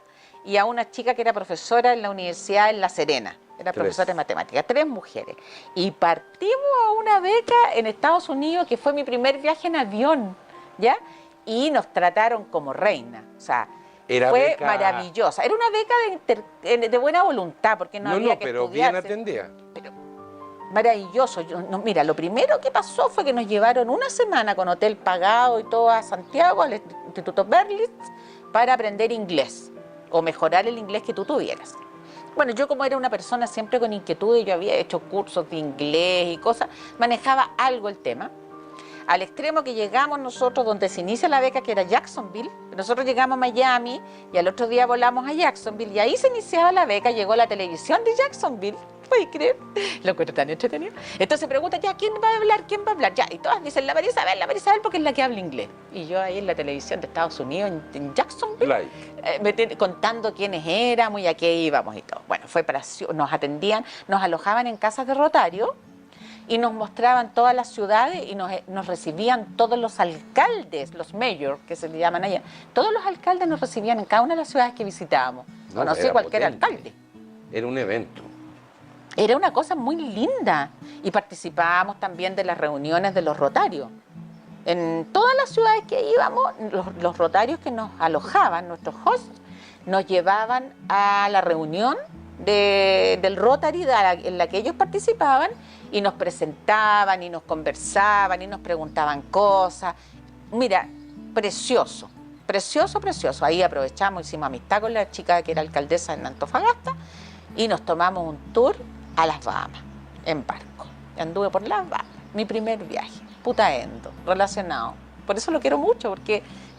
y a una chica que era profesora en la universidad en La Serena. Era profesora de matemáticas, 3 mujeres. Y partimos a una beca en Estados Unidos, que fue mi primer viaje en avión, ¿ya? Y nos trataron como reina. O sea, fue maravillosa. Era una beca de buena voluntad, porque no había que pero estudiarse. bien atendida. Pero maravilloso. Mira, lo primero que pasó fue que nos llevaron una semana con hotel pagado y todo a Santiago, al Instituto Berlitz, para aprender inglés, o mejorar el inglés que tú tuvieras. Bueno, yo como era una persona siempre con inquietudes, yo había hecho cursos de inglés y cosas, manejaba algo el tema. Al extremo que llegamos nosotros, donde se inicia la beca, que era Jacksonville. Nosotros llegamos a Miami y al otro día volamos a Jacksonville y ahí se iniciaba la beca, llegó la televisión de Jacksonville. ¿Puedes creer? Lo encuentro tan entretenido. Entonces pregunta, ya, ¿quién va a hablar? ¿Quién va a hablar? Ya, y todas dicen la Marisabel, porque es la que habla inglés. Y yo ahí en la televisión de Estados Unidos, en Jacksonville, contando quiénes éramos y a qué íbamos y todo. Bueno, nos atendían, nos alojaban en casas de Rotario y nos mostraban todas las ciudades y nos recibían todos los alcaldes, los mayors, que se le llaman allá. Todos los alcaldes nos recibían en cada una de las ciudades que visitábamos. Conocí cualquier alcalde. Era un evento. Era una cosa muy linda. Y participábamos también de las reuniones de los rotarios. En todas las ciudades que íbamos, los rotarios que nos alojaban, nuestros hosts, nos llevaban a la reunión del Rotary en la que ellos participaban y nos presentaban y nos conversaban y nos preguntaban cosas. Mira, precioso, precioso, precioso. Ahí aprovechamos, hicimos amistad con la chica que era alcaldesa en Antofagasta y nos tomamos un tour a las Bahamas en barco. Anduve por las Bahamas, mi primer viaje, putaendo, relacionado. Por eso lo quiero mucho,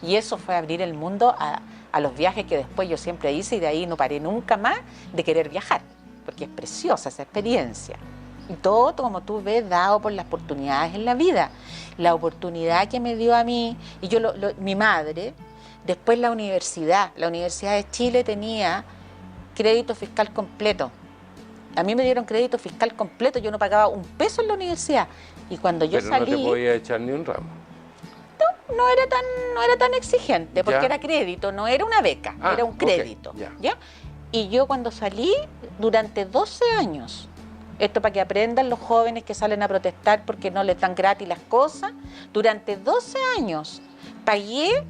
y eso fue abrir el mundo a los viajes que después yo siempre hice y de ahí no paré nunca más de querer viajar, porque es preciosa esa experiencia. Y todo, como tú ves, dado por las oportunidades en la vida. La oportunidad que me dio a mí, y mi madre, después la Universidad de Chile tenía crédito fiscal completo. A mí me dieron crédito fiscal completo, yo no pagaba un peso en la universidad. Y cuando yo salí... Pero no te podía echar ni un ramo. No era tan exigente, porque era crédito, no era una beca, era un crédito. Okay, ¿ya? Y yo cuando salí, durante 12 años, esto para que aprendan los jóvenes que salen a protestar porque no les dan gratis las cosas, durante 12 años pagué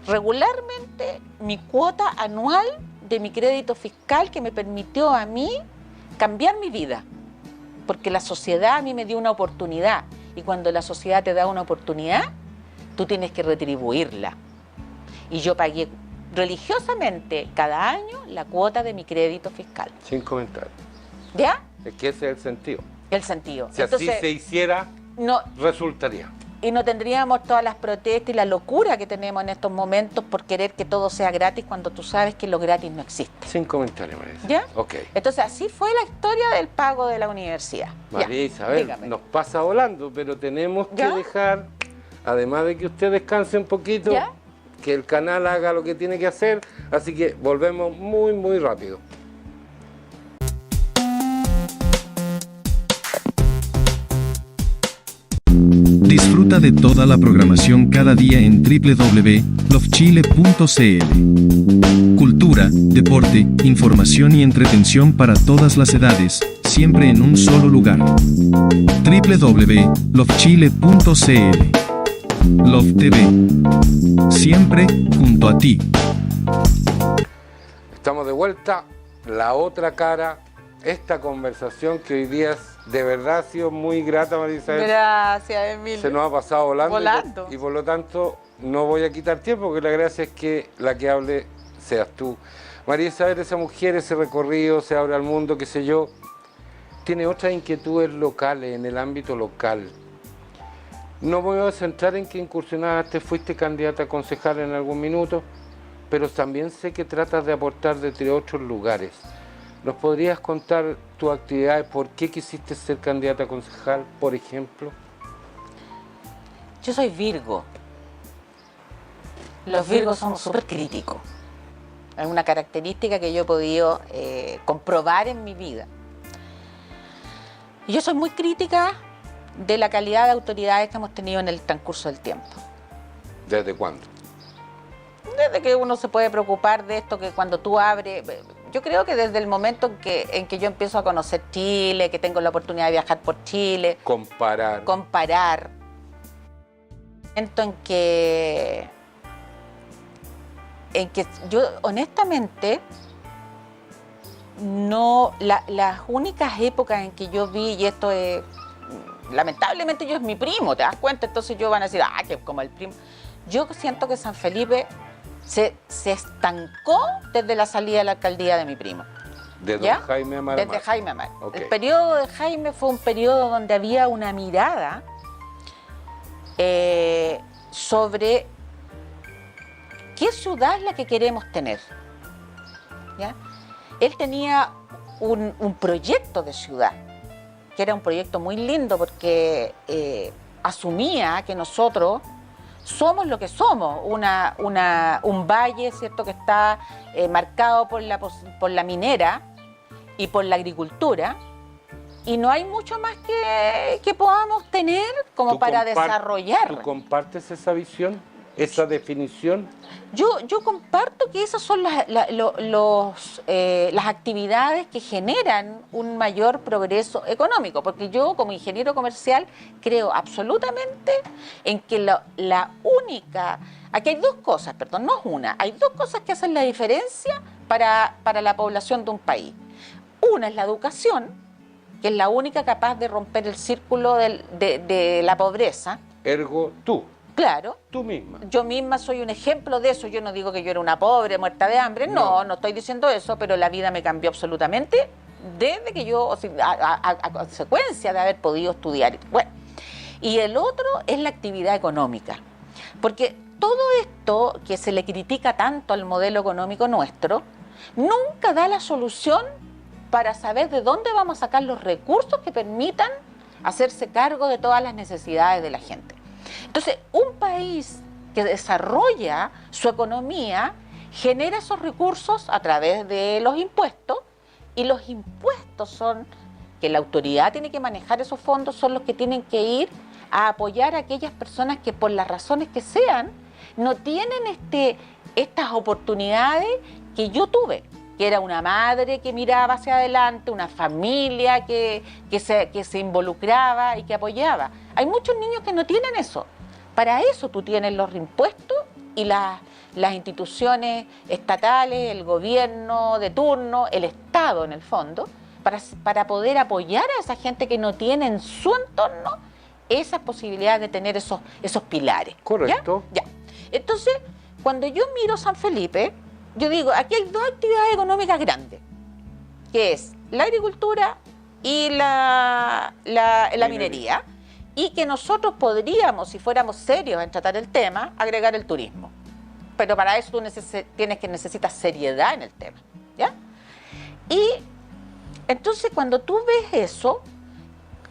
regularmente mi cuota anual de mi crédito fiscal que me permitió a mí cambiar mi vida, porque la sociedad a mí me dio una oportunidad, y cuando la sociedad te da una oportunidad, tú tienes que retribuirla. Y yo pagué religiosamente cada año la cuota de mi crédito fiscal. Sin comentar. ¿Ya? Es que ese es el sentido. El sentido. Si entonces, así se hiciera, no resultaría. y no tendríamos todas las protestas y la locura que tenemos en estos momentos por querer que todo sea gratis cuando tú sabes que lo gratis no existe. Sin comentarios, María Isabel. ¿Ya? Ok. Entonces así fue la historia del pago de la universidad. María Isabel, dígame. nos pasa volando, pero tenemos que ¿Ya? dejar, además de que usted descanse un poquito, ¿Ya? que el canal haga lo que tiene que hacer, así que volvemos muy, muy rápido. Disfruta de toda la programación cada día en www.lofchile.cl. Cultura, deporte, información y entretención para todas las edades, siempre en un solo lugar. www.lofchile.cl. Love TV. Siempre junto a ti. Estamos de vuelta, la otra cara, esta conversación que hoy día de verdad ha sido muy grata, María Isabel. Gracias, Emilio. Se nos ha pasado volando. Volando. Y por lo tanto no voy a quitar tiempo, porque la gracia es que la que hable seas tú. María Isabel, esa mujer, ese recorrido, se abre al mundo, qué sé yo, tiene otras inquietudes locales, en el ámbito local. No me voy a centrar en que incursionaste, fuiste candidata a concejal en algún minuto, pero también sé que tratas de aportar desde otros lugares. ¿Nos podrías contar tus actividades? ¿Por qué quisiste ser candidata a concejal, por ejemplo? Yo soy Virgo. Los Virgos somos súper críticos. Es una característica que yo he podido comprobar en mi vida. Y yo soy muy crítica de la calidad de autoridades que hemos tenido en el transcurso del tiempo. ¿Desde cuándo? Desde que uno se puede preocupar de esto, que cuando tú abres... Yo creo que desde el momento en que yo empiezo a conocer Chile, que tengo la oportunidad de viajar por Chile... Comparar. En que yo honestamente no, las únicas épocas en que yo vi, y esto es, lamentablemente yo es mi primo, ¿te das cuenta? Entonces yo van a decir, que como el primo. Yo siento que San Felipe se estancó desde la salida de la alcaldía de mi primo. De don ¿Ya? Jaime Amar. Desde Jaime Amar. Okay. El periodo de Jaime fue un periodo donde había una mirada sobre qué ciudad es la que queremos tener. ¿Ya? Él tenía un proyecto de ciudad, que era un proyecto muy lindo porque asumía que nosotros somos lo que somos, un valle, ¿cierto?, que está marcado por la minera y por la agricultura, y no hay mucho más que podamos tener como para desarrollar. ¿Tú compartes esa visión, esa definición? Yo comparto que esas son las actividades que generan un mayor progreso económico, porque yo como ingeniero comercial creo absolutamente en que la única... Aquí hay dos cosas, perdón, no es una, hay dos cosas que hacen la diferencia para la población de un país. Una es la educación, que es la única capaz de romper el círculo de la pobreza. Ergo, tú. Claro. Tú misma. Yo misma soy un ejemplo de eso. Yo no digo que yo era una pobre, muerta de hambre. No estoy diciendo eso, pero la vida me cambió absolutamente desde que yo, a consecuencia de haber podido estudiar. Bueno, y el otro es la actividad económica. Porque todo esto que se le critica tanto al modelo económico nuestro, nunca da la solución para saber de dónde vamos a sacar los recursos que permitan hacerse cargo de todas las necesidades de la gente. Entonces, un país que desarrolla su economía genera esos recursos a través de los impuestos, y los impuestos son que la autoridad tiene que manejar esos fondos, son los que tienen que ir a apoyar a aquellas personas que por las razones que sean no tienen estas oportunidades que yo tuve, que era una madre que miraba hacia adelante, una familia que se involucraba y que apoyaba. Hay muchos niños que no tienen eso. Para eso tú tienes los impuestos y las instituciones estatales, el gobierno de turno, el Estado en el fondo, para poder apoyar a esa gente que no tiene en su entorno esas posibilidades de tener esos pilares. Correcto. ¿Ya? Entonces, cuando yo miro San Felipe, yo digo, aquí hay dos actividades económicas grandes, que es la agricultura y la minería. y que nosotros podríamos, si fuéramos serios en tratar el tema, agregar el turismo. Pero para eso tú necesitas seriedad en el tema, ¿ya? Y entonces cuando tú ves eso,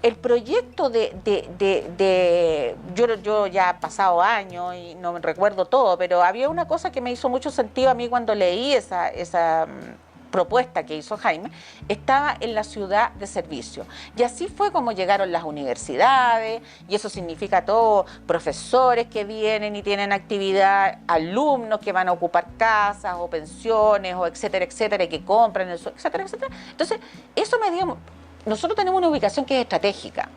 el proyecto yo ya he pasado años y no me recuerdo todo, pero había una cosa que me hizo mucho sentido a mí cuando leí esa propuesta que hizo Jaime, estaba en la ciudad de servicio. Y así fue como llegaron las universidades, y eso significa todo, profesores que vienen y tienen actividad, alumnos que van a ocupar casas o pensiones, o etcétera, etcétera, y que compran, etcétera, etcétera. Entonces, eso me dio... Nosotros tenemos una ubicación que es estratégica,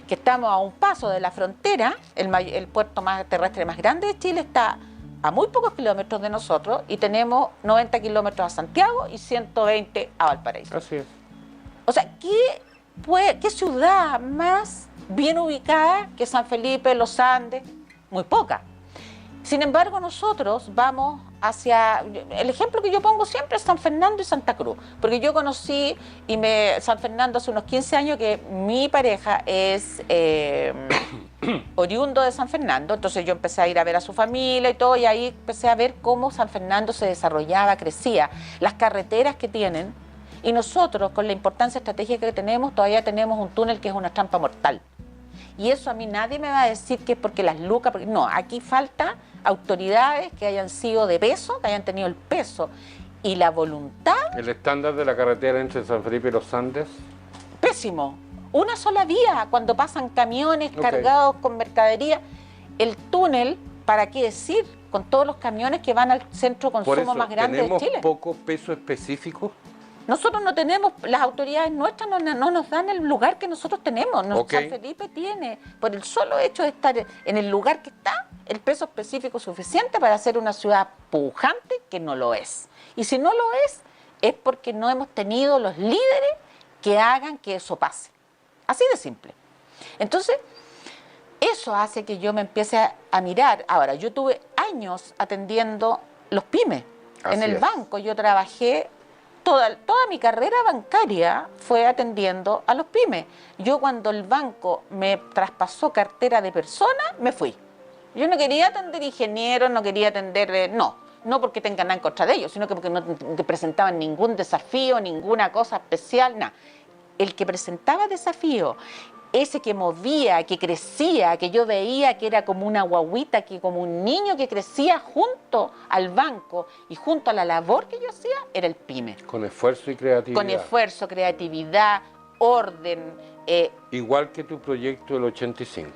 que estamos a un paso de la frontera, el puerto terrestre más grande de Chile está a muy pocos kilómetros de nosotros y tenemos 90 kilómetros a Santiago y 120 a Valparaíso. Así es. O sea, ¿qué ciudad más bien ubicada que San Felipe, Los Andes? Muy poca. Sin embargo, nosotros vamos hacia... El ejemplo que yo pongo siempre es San Fernando y Santa Cruz, porque yo conocí San Fernando hace unos 15 años, que mi pareja es oriundo de San Fernando, entonces yo empecé a ir a ver a su familia y todo, y ahí empecé a ver cómo San Fernando se desarrollaba, crecía, las carreteras que tienen, y nosotros, con la importancia estratégica que tenemos, todavía tenemos un túnel que es una trampa mortal. Y eso a mí nadie me va a decir que es porque las lucas, porque no, aquí falta autoridades que hayan sido de peso, que hayan tenido el peso y la voluntad. El estándar de la carretera entre San Felipe y Los Andes. Pésimo. Una sola vía cuando pasan camiones cargados con mercadería. El túnel, ¿para qué decir? Con todos los camiones que van al centro de consumo más grande de Chile. ¿Tenemos poco peso específico? Nosotros no tenemos, las autoridades nuestras no nos dan el lugar que nosotros tenemos. San Felipe tiene, por el solo hecho de estar en el lugar que está, el peso específico suficiente para ser una ciudad pujante, que no lo es. Y si no lo es porque no hemos tenido los líderes que hagan que eso pase. Así de simple. Entonces, eso hace que yo me empiece a mirar. Ahora, yo tuve años atendiendo los pymes. En el banco yo trabajé. Toda mi carrera bancaria fue atendiendo a los pymes. Yo cuando el banco me traspasó cartera de persona, me fui. Yo no quería atender ingenieros, no quería atender... No porque tengan nada en contra de ellos, sino que porque no te presentaban ningún desafío, ninguna cosa especial, nada. El que presentaba desafío, ese que movía, que crecía, que yo veía que era como una guaguita, que como un niño que crecía junto al banco y junto a la labor que yo hacía, era el pyme. Con esfuerzo y creatividad. Con esfuerzo, creatividad, orden. Igual que tu proyecto del 85.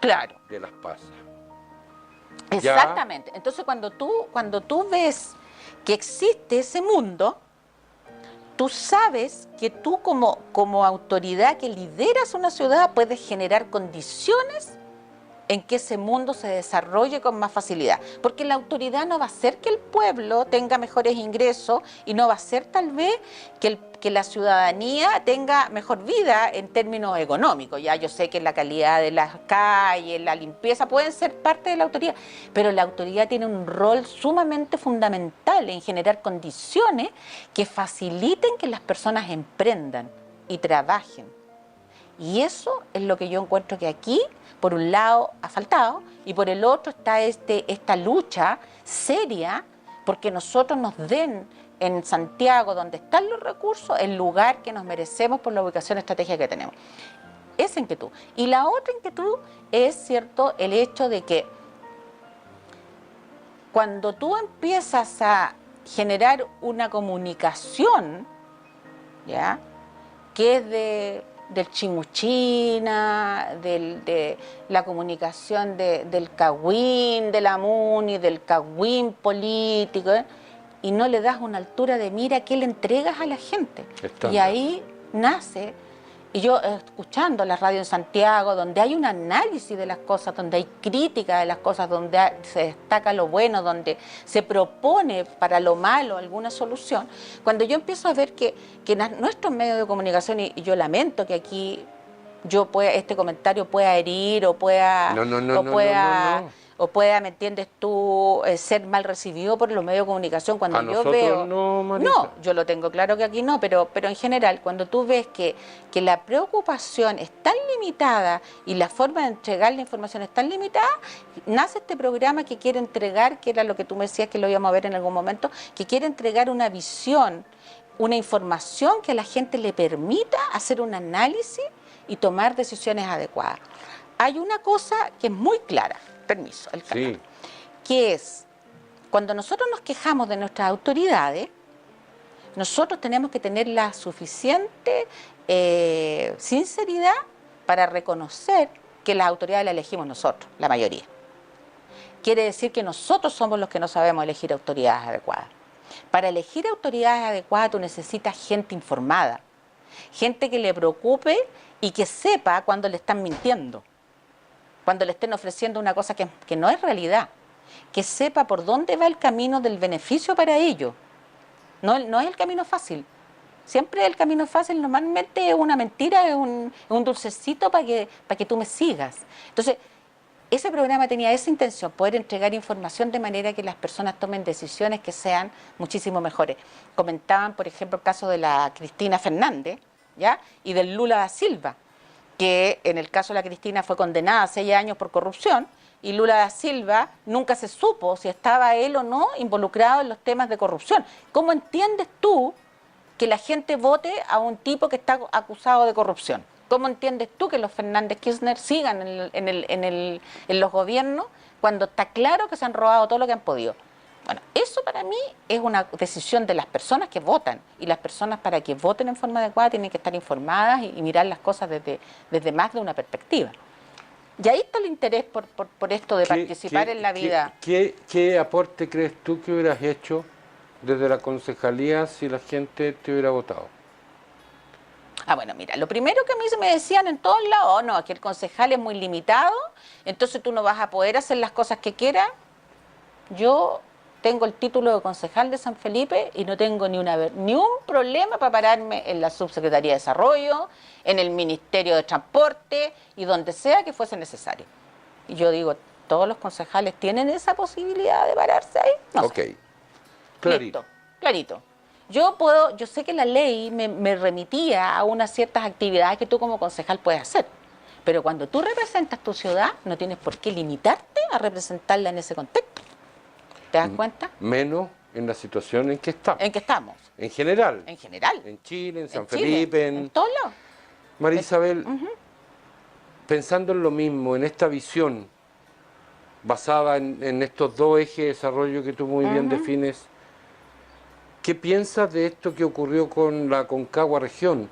Claro. De Las Pasas. Exactamente. Entonces cuando tú ves que existe ese mundo, tú sabes que tú como autoridad que lideras una ciudad puedes generar condiciones en que ese mundo se desarrolle con más facilidad. Porque la autoridad no va a hacer que el pueblo tenga mejores ingresos y no va a hacer tal vez que la ciudadanía tenga mejor vida en términos económicos. Ya yo sé que la calidad de las calles, la limpieza pueden ser parte de la autoridad, pero la autoridad tiene un rol sumamente fundamental en generar condiciones que faciliten que las personas emprendan y trabajen. Y eso es lo que yo encuentro que aquí, por un lado, ha faltado, y por el otro está esta lucha seria porque nosotros nos den en Santiago, donde están los recursos, el lugar que nos merecemos por la ubicación estratégica que tenemos. Esa inquietud. Y la otra inquietud es, cierto, el hecho de que cuando tú empiezas a generar una comunicación, ¿ya?, que es del chimuchina, de la comunicación del cagüín, de la MUNI, del cagüín político, y no le das una altura de mira que le entregas a la gente. Estándar. Y ahí nace, y yo escuchando la radio en Santiago, donde hay un análisis de las cosas, donde hay crítica de las cosas, donde se destaca lo bueno, donde se propone para lo malo alguna solución, cuando yo empiezo a ver que nuestros medios de comunicación, y yo lamento que aquí este comentario pueda herir o pueda, o pueda, ¿me entiendes tú, ser mal recibido por los medios de comunicación cuando yo veo... No, Marisa. No, yo lo tengo claro que aquí no, pero en general, cuando tú ves que la preocupación es tan limitada y la forma de entregar la información es tan limitada, nace este programa que quiere entregar, que era lo que tú me decías que lo íbamos a ver en algún momento, que quiere entregar una visión, una información que a la gente le permita hacer un análisis y tomar decisiones adecuadas. Hay una cosa que es muy clara, permiso, el canal, Sí. que es, cuando nosotros nos quejamos de nuestras autoridades, nosotros tenemos que tener la suficiente sinceridad para reconocer que las autoridades las elegimos nosotros, la mayoría. Quiere decir que nosotros somos los que no sabemos elegir autoridades adecuadas. Para elegir autoridades adecuadas tú necesitas gente informada, gente que le preocupe y que sepa cuando le están mintiendo, cuando le estén ofreciendo una cosa que no es realidad, que sepa por dónde va el camino del beneficio para ellos. No es el camino fácil. Siempre el camino fácil normalmente es una mentira, es un dulcecito para que tú me sigas. Entonces, ese programa tenía esa intención, poder entregar información de manera que las personas tomen decisiones que sean muchísimo mejores. Comentaban, por ejemplo, el caso de la Cristina Fernández, ¿ya? Y del Lula da Silva, que en el caso de la Cristina fue condenada a 6 años por corrupción, y Lula da Silva nunca se supo si estaba él o no involucrado en los temas de corrupción. ¿Cómo entiendes tú que la gente vote a un tipo que está acusado de corrupción? ¿Cómo entiendes tú que los Fernández Kirchner sigan en los gobiernos cuando está claro que se han robado todo lo que han podido? Bueno, eso para mí es una decisión de las personas que votan, y las personas, para que voten en forma adecuada, tienen que estar informadas y mirar las cosas desde más de una perspectiva. Y ahí está el interés por esto de participar en la vida. ¿Qué aporte crees tú que hubieras hecho desde la concejalía si la gente te hubiera votado? Ah, bueno, mira, lo primero que a mí se me decían en todos lados, oh, no, que el concejal es muy limitado, entonces tú no vas a poder hacer las cosas que quieras. Yo tengo el título de concejal de San Felipe y no tengo ni un problema para pararme en la Subsecretaría de Desarrollo, en el Ministerio de Transporte y donde sea que fuese necesario. Y yo digo, ¿todos los concejales tienen esa posibilidad de pararse ahí? No Ok, sé. clarito. Listo, clarito. Yo sé que la ley me remitía a unas ciertas actividades que tú como concejal puedes hacer, pero cuando tú representas tu ciudad, no tienes por qué limitarte a representarla en ese contexto. ¿Te das cuenta? Menos en la situación en que estamos. ¿En qué estamos? En general. En general. En Chile, en San Chile, Felipe, en todos lados. María Isabel, pensando en lo mismo, en esta visión basada en estos dos ejes de desarrollo que tú muy bien defines, ¿qué piensas de esto que ocurrió con la Concagua Región?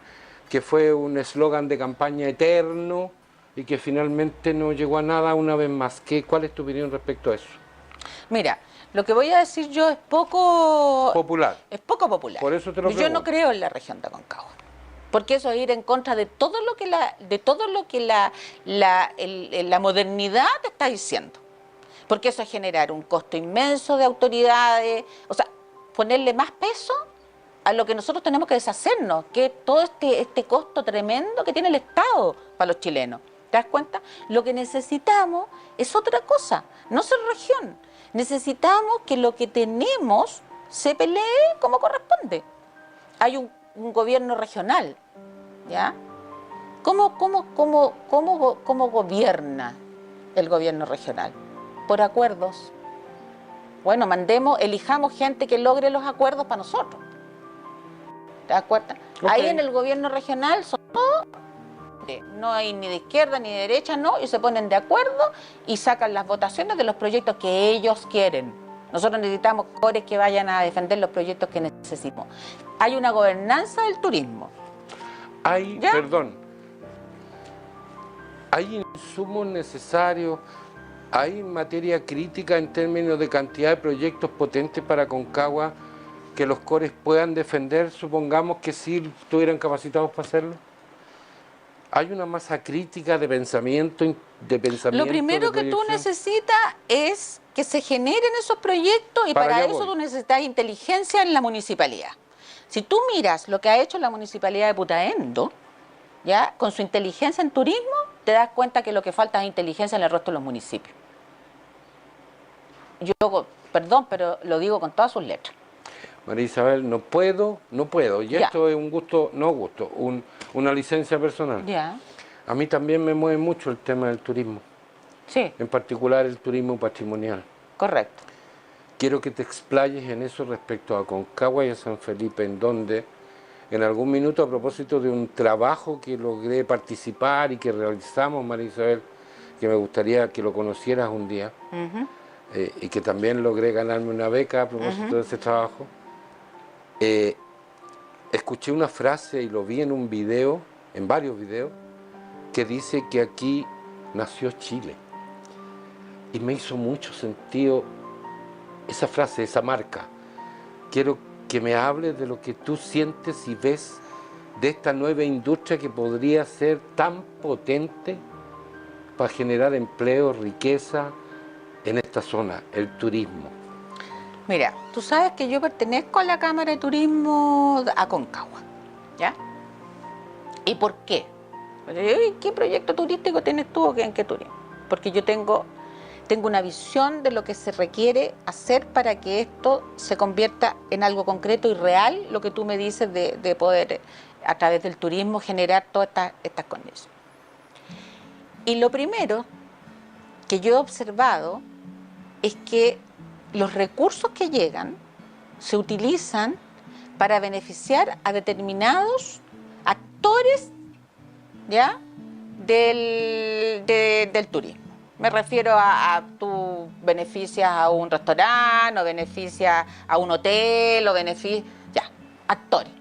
Que fue un eslogan de campaña eterno y que finalmente no llegó a nada una vez más. ¿Cuál es tu opinión respecto a eso? Mira, lo que voy a decir yo es poco Popular. Es poco popular. Por eso te lo Yo pregunto. no creo en la región de Aconcagua, porque eso es ir en contra de todo lo que la modernidad te está diciendo. Porque eso es generar un costo inmenso de autoridades, o sea, ponerle más peso a lo que nosotros tenemos que deshacernos, que todo este costo tremendo que tiene el Estado para los chilenos. ¿Te das cuenta? Lo que necesitamos es otra cosa, no ser región. Necesitamos que lo que tenemos se pelee como corresponde. Hay un gobierno regional, ¿ya? ¿Cómo gobierna el gobierno regional? Por acuerdos. Bueno, elijamos gente que logre los acuerdos para nosotros. ¿Te das cuenta? Okay. Ahí en el gobierno regional son todos, no hay ni de izquierda ni de derecha, no, y se ponen de acuerdo y sacan las votaciones de los proyectos que ellos quieren. Nosotros necesitamos cores que vayan a defender los proyectos que necesitamos. Hay una gobernanza del turismo. Hay ¿Ya? ¿Hay insumos necesarios? ¿Hay materia crítica en términos de cantidad de proyectos potentes para Concagua que los cores puedan defender, supongamos que sí estuvieran capacitados para hacerlo? ¿Hay una masa crítica de pensamiento? Lo primero que tú necesitas es que se generen esos proyectos y para eso tú necesitas inteligencia en la municipalidad. Si tú miras lo que ha hecho la municipalidad de Putaendo, ¿ya? Con su inteligencia en turismo, te das cuenta que lo que falta es inteligencia en el resto de los municipios. Yo, perdón, pero lo digo con todas sus letras. María Isabel, no puedo, y Ya. esto es un gusto, una licencia personal. Ya, A mí también me mueve mucho el tema del turismo, sí, en particular el turismo patrimonial. correcto. Quiero que te explayes en eso respecto a Aconcagua y a San Felipe, en donde en algún minuto, a propósito de un trabajo que logré participar y que realizamos, María Isabel, que me gustaría que lo conocieras un día, Ujú. y que también logré ganarme una beca a propósito de ese trabajo, escuché una frase y lo vi en un video, en varios videos, que dice que aquí nació Chile. Y me hizo mucho sentido esa frase, esa marca. Quiero que me hables de lo que tú sientes y ves de esta nueva industria que podría ser tan potente para generar empleo, riqueza en esta zona, el turismo. Mira, tú sabes que yo pertenezco a la Cámara de Turismo Aconcagua, ¿ya? ¿Y por qué? ¿Qué proyecto turístico tienes tú o en qué turismo? Porque yo tengo una visión de lo que se requiere hacer para que esto se convierta en algo concreto y real, lo que tú me dices de poder, a través del turismo, generar todas estas condiciones. Y lo primero que yo he observado es que los recursos que llegan se utilizan para beneficiar a determinados actores, ¿ya?, del turismo. Me refiero a tú beneficias a un restaurante, o beneficias a un hotel, o beneficias, ya, actores.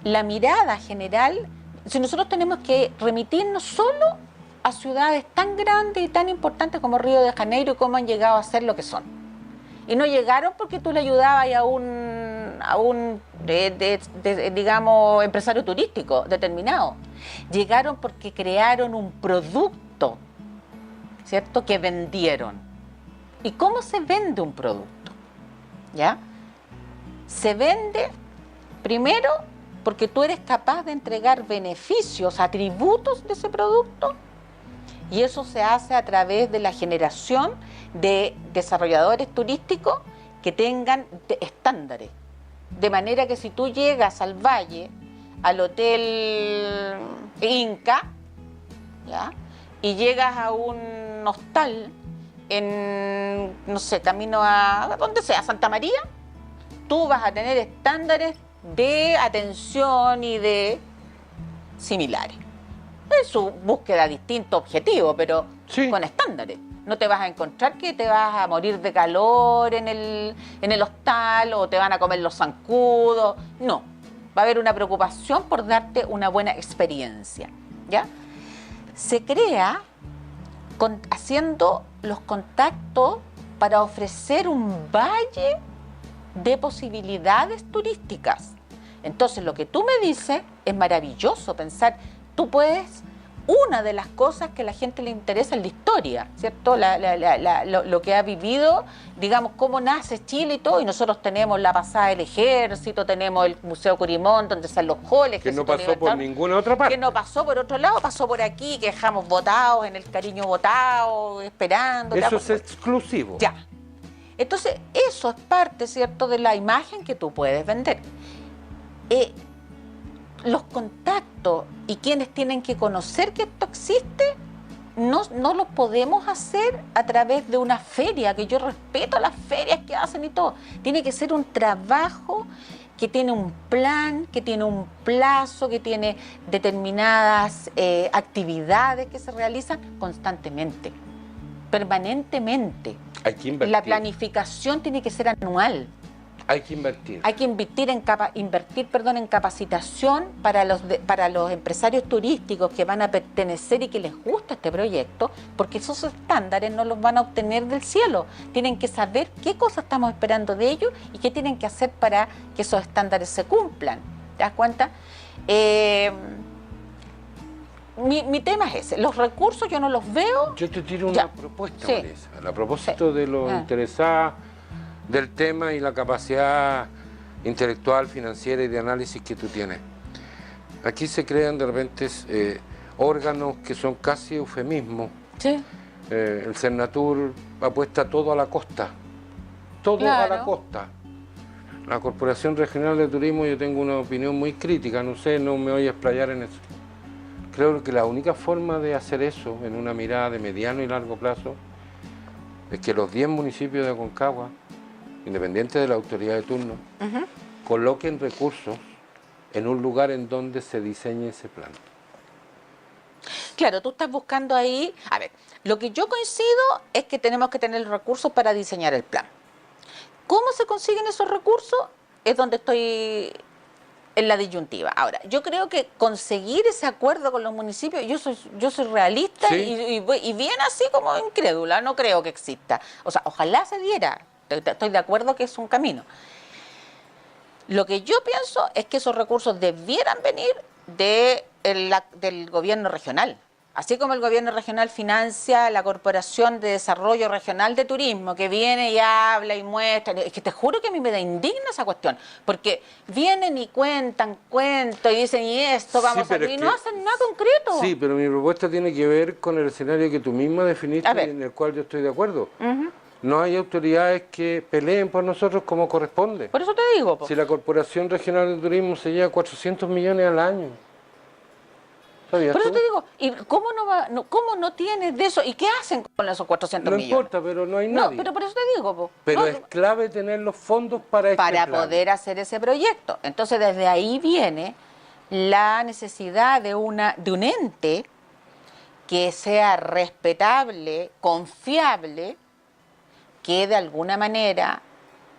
La mirada general, si nosotros tenemos que remitirnos solo a ciudades tan grandes y tan importantes como Río de Janeiro y cómo han llegado a ser lo que son. Y no llegaron porque tú le ayudabas a un digamos, empresario turístico determinado. Llegaron porque crearon un producto, ¿cierto?, que vendieron. ¿Y cómo se vende un producto? ¿Ya? Se vende primero porque tú eres capaz de entregar beneficios, atributos de ese producto, y eso se hace a través de la generación de desarrolladores turísticos que tengan estándares. De manera que si tú llegas al valle, al Hotel Inca, ¿ya?, y llegas a un hostal en, no sé, camino a donde sea, Santa María, tú vas a tener estándares de atención y de similares. Es su búsqueda de distinto objetivo, pero Sí. con estándares. No te vas a encontrar que te vas a morir de calor en el hostal o te van a comer los zancudos. No, va a haber una preocupación por darte una buena experiencia, ¿ya? Se crea haciendo los contactos para ofrecer un valle de posibilidades turísticas. Entonces, lo que tú me dices es maravilloso pensar, tú puedes, una de las cosas que a la gente le interesa es la historia, ¿cierto? Lo que ha vivido, digamos, cómo nace Chile y todo, y nosotros tenemos la pasada del ejército, tenemos el Museo Curimón, donde están los joles. Que no pasó por ninguna otra parte. Que no pasó por otro lado, pasó por aquí, que dejamos botados, en el cariño botado, esperando. Eso es exclusivo. Ya. Entonces, eso es parte, ¿cierto?, de la imagen que tú puedes vender. Los contactos y quienes tienen que conocer que esto existe, no lo podemos hacer a través de una feria, que yo respeto las ferias que hacen y todo. Tiene que ser un trabajo que tiene un plan, que tiene un plazo, que tiene determinadas actividades que se realizan constantemente, permanentemente. Hay que invertir. La planificación tiene que ser anual. Hay que invertir. Hay que invertir en capacitación para los empresarios turísticos que van a pertenecer y que les gusta este proyecto, porque esos estándares no los van a obtener del cielo. Tienen que saber qué cosas estamos esperando de ellos y qué tienen que hacer para que esos estándares se cumplan. ¿Te das cuenta? Mi tema es ese. Los recursos yo no los veo. Yo te tiro Ya. una propuesta, Sí. María Isabel, a propósito Sí. de los interesados del tema y la capacidad intelectual, financiera y de análisis que tú tienes. aquí se crean de repente órganos que son casi eufemismos. Sí. El Cernatur apuesta todo a la costa, todo a la costa. La Corporación Regional de Turismo, yo tengo una opinión muy crítica, no sé, no me voy a explayar en eso. Creo que la única forma de hacer eso en una mirada de mediano y largo plazo es que los 10 municipios de Aconcagua, independientes de la autoridad de turno, coloquen recursos en un lugar en donde se diseñe ese plan. Claro, tú estás buscando ahí, a ver, lo que yo coincido es que tenemos que tener los recursos para diseñar el plan. ¿Cómo se consiguen esos recursos? Es donde estoy en la disyuntiva. Ahora, yo creo que conseguir ese acuerdo con los municipios, yo soy realista, ¿sí? y bien así como incrédula, no creo que exista. O sea, ojalá se diera, estoy de acuerdo que es un camino. Lo que yo pienso es que esos recursos debieran venir del gobierno regional. Así como el gobierno regional financia la Corporación de Desarrollo Regional de Turismo, que viene y habla y muestra. Es que te juro que a mí me da indigna esa cuestión, porque vienen y cuentan cuentos y dicen, y esto vamos a hacer, y no hacen nada concreto. Sí, pero mi propuesta tiene que ver con el escenario que tú misma definiste y en el cual yo estoy de acuerdo. No hay autoridades que peleen por nosotros como corresponde. Por eso te digo. Si la Corporación Regional de Turismo se lleva 400 millones al año. Por eso te digo, ¿y cómo no tienes de eso? ¿Y qué hacen con esos 400 millones? No importa, pero no hay nadie. No, pero por eso te digo. Pero es clave tener los fondos para poder hacer ese proyecto. Entonces, desde ahí viene la necesidad de un ente que sea respetable, confiable, que de alguna manera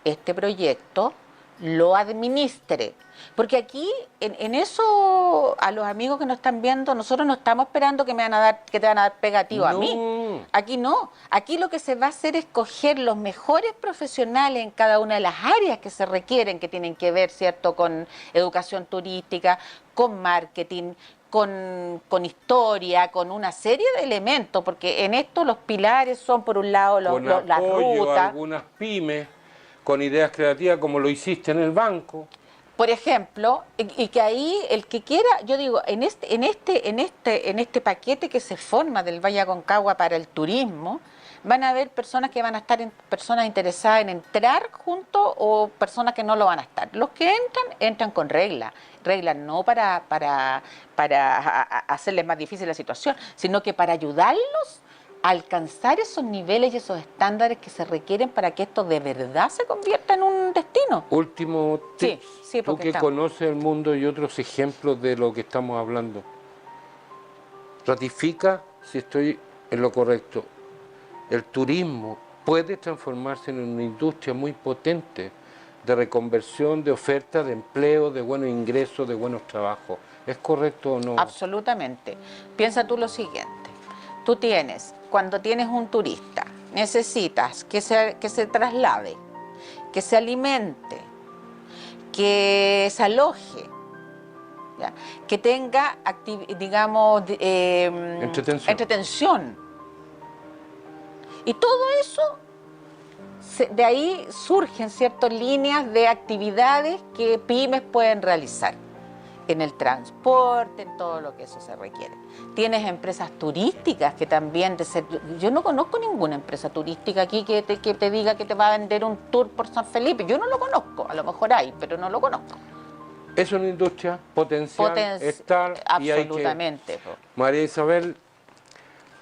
este proyecto lo administre. Porque aquí, en eso, a los amigos que nos están viendo, nosotros no estamos esperando que te van a dar pegativo a mí. Aquí no. Aquí lo que se va a hacer es coger los mejores profesionales en cada una de las áreas que se requieren, que tienen que ver, ¿cierto?, con educación turística, con marketing, con historia, con una serie de elementos, porque en esto los pilares son, por un lado, las rutas. Algunas pymes con ideas creativas, como lo hiciste en el banco. Por ejemplo, y que ahí el que quiera, yo digo, en este paquete que se forma del Valle Aconcagua para el turismo, van a haber personas que van a estar, personas interesadas en entrar juntos o personas que no lo van a estar. Los que entran con reglas no para hacerles más difícil la situación, sino que para ayudarlos a alcanzar esos niveles y esos estándares que se requieren para que esto de verdad se convierta en un destino. Último tip, sí, tú que conoces el mundo y otros ejemplos de lo que estamos hablando, ratifica si estoy en lo correcto. El turismo puede transformarse en una industria muy potente de reconversión, de oferta, de empleo, de buenos ingresos, de buenos trabajos. ¿Es correcto o no? Absolutamente. Piensa tú lo siguiente. Tú cuando tienes un turista, necesitas que se traslade, que se alimente, que se aloje, ¿ya?, que tenga, digamos, entretención. Y todo eso, de ahí surgen ciertas líneas de actividades que pymes pueden realizar. En el transporte, en todo lo que eso se requiere. Tienes empresas turísticas que también... Yo no conozco ninguna empresa turística aquí que te diga que te va a vender un tour por San Felipe. Yo no lo conozco, a lo mejor hay, pero no lo conozco. Es una industria potencial, absolutamente. Y hay que... María Isabel,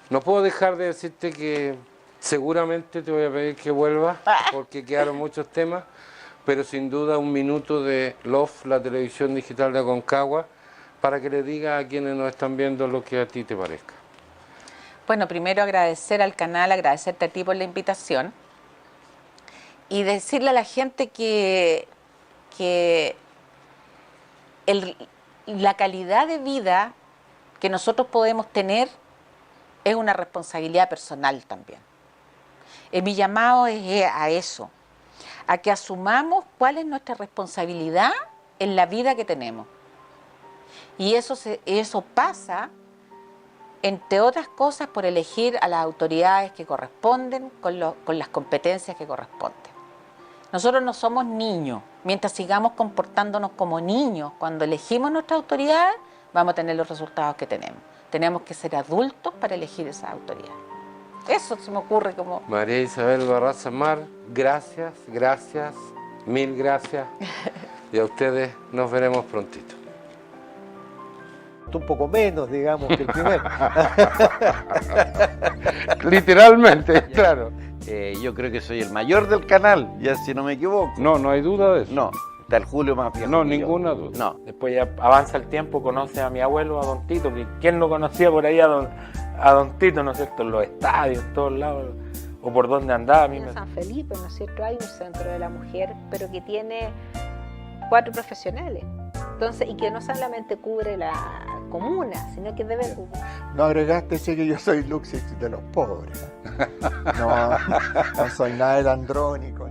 no puedo dejar de decirte que seguramente te voy a pedir que vuelvas, porque quedaron muchos temas. Pero sin duda un minuto de LOF, la televisión digital de Aconcagua, para que le diga a quienes nos están viendo lo que a ti te parezca. Bueno, primero agradecer al canal, agradecerte a ti por la invitación y decirle a la gente que la calidad de vida que nosotros podemos tener es una responsabilidad personal también. Mi llamado es a eso, a que asumamos cuál es nuestra responsabilidad en la vida que tenemos. Y eso pasa, entre otras cosas, por elegir a las autoridades que corresponden con las competencias que corresponden. Nosotros no somos niños. Mientras sigamos comportándonos como niños, cuando elegimos nuestra autoridad, vamos a tener los resultados que tenemos. Tenemos que ser adultos para elegir esa autoridad. Eso se me ocurre como... María Isabel Barraza Mar, gracias, gracias, mil gracias. Y a ustedes nos veremos prontito. Un poco menos, digamos, que el primero. Literalmente, claro. Yo creo que soy el mayor del canal, ya si no me equivoco. No, no hay duda de eso. No, está el Julio más viejo. No, que yo. ninguna duda. No. Después ya avanza el tiempo, conoce a mi abuelo, a Don Tito, que quién no conocía por ahí a Don Tito, ¿no es cierto? En los estadios, en todos lados, o por donde andaba. A mí En San Felipe, ¿no es cierto? Hay un centro de la mujer, pero que tiene 4 profesionales. Entonces, y que no solamente cubre la comuna, sino que debe cubrir. No agregaste ese que yo soy Luxis de los pobres. No, no soy nada del andrónico.